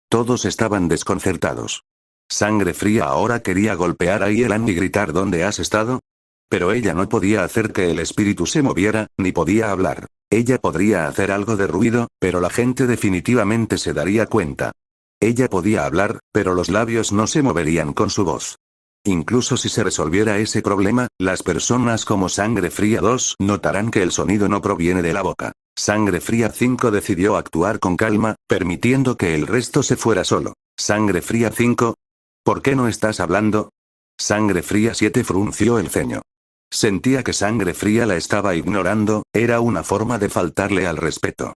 Todos estaban desconcertados. Sangre Fría ahora quería golpear a Yelan y gritar ¿dónde has estado? Pero ella no podía hacer que el espíritu se moviera, ni podía hablar. Ella podría hacer algo de ruido, pero la gente definitivamente se daría cuenta. Ella podía hablar, pero los labios no se moverían con su voz. Incluso si se resolviera ese problema, las personas como Sangre Fría 2 notarán que el sonido no proviene de la boca. Sangre Fría 5 decidió actuar con calma, permitiendo que el resto se fuera solo. Sangre Fría 5. ¿Por qué no estás hablando? Sangre Fría 7 frunció el ceño. Sentía que Sangre Fría la estaba ignorando, era una forma de faltarle al respeto.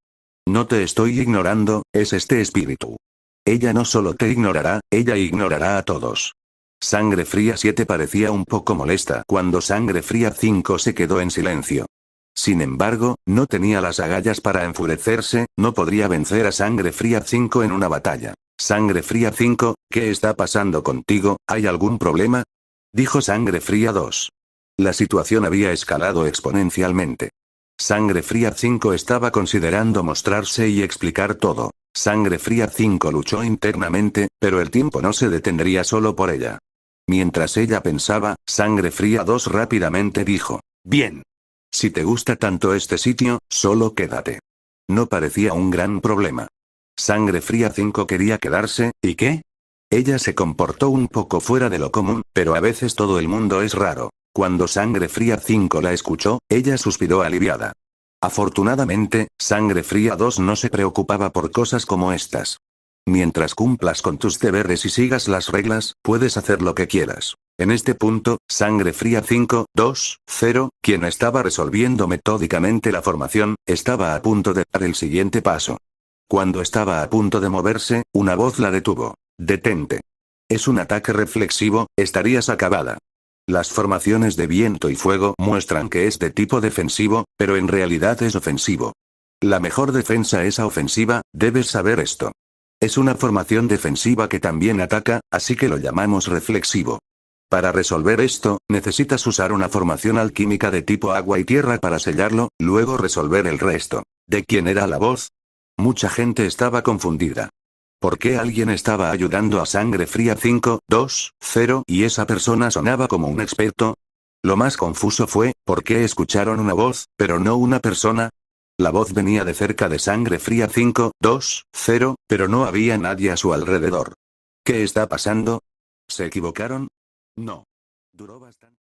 No te estoy ignorando, es este espíritu. Ella no solo te ignorará, ella ignorará a todos. Sangre Fría 7 parecía un poco molesta cuando Sangre Fría 5 se quedó en silencio. Sin embargo, no tenía las agallas para enfurecerse, no podría vencer a Sangre Fría 5 en una batalla. Sangre Fría 5, ¿qué está pasando contigo? ¿Hay algún problema? Dijo Sangre Fría 2. La situación había escalado exponencialmente. Sangre Fría 5 estaba considerando mostrarse y explicar todo. Sangre Fría 5 luchó internamente, pero el tiempo no se detendría solo por ella. Mientras ella pensaba, Sangre Fría 2 rápidamente dijo: bien. Si te gusta tanto este sitio, solo quédate. No parecía un gran problema. Sangre Fría 5 quería quedarse, ¿y qué? Ella se comportó un poco fuera de lo común, pero a veces todo el mundo es raro. Cuando Sangre Fría 5 la escuchó, ella suspiró aliviada. Afortunadamente, Sangre Fría 2 no se preocupaba por cosas como estas. Mientras cumplas con tus deberes y sigas las reglas, puedes hacer lo que quieras. En este punto, Sangre Fría 5, 2, 0, quien estaba resolviendo metódicamente la formación, estaba a punto de dar el siguiente paso. Cuando estaba a punto de moverse, una voz la detuvo. Detente. Es un ataque reflexivo, estarías acabada. Las formaciones de viento y fuego muestran que es de tipo defensivo, pero en realidad es ofensivo. La mejor defensa es ofensiva, debes saber esto. Es una formación defensiva que también ataca, así que lo llamamos reflexivo. Para resolver esto, necesitas usar una formación alquímica de tipo agua y tierra para sellarlo, luego resolver el resto. ¿De quién era la voz? Mucha gente estaba confundida. ¿Por qué alguien estaba ayudando a Sangre Fría 5, 2, 0 y esa persona sonaba como un experto? Lo más confuso fue, ¿por qué escucharon una voz, pero no una persona? La voz venía de cerca de Sangre Fría 5, 2, 0, pero no había nadie a su alrededor. ¿Qué está pasando? ¿Se equivocaron? No. Duró bastante.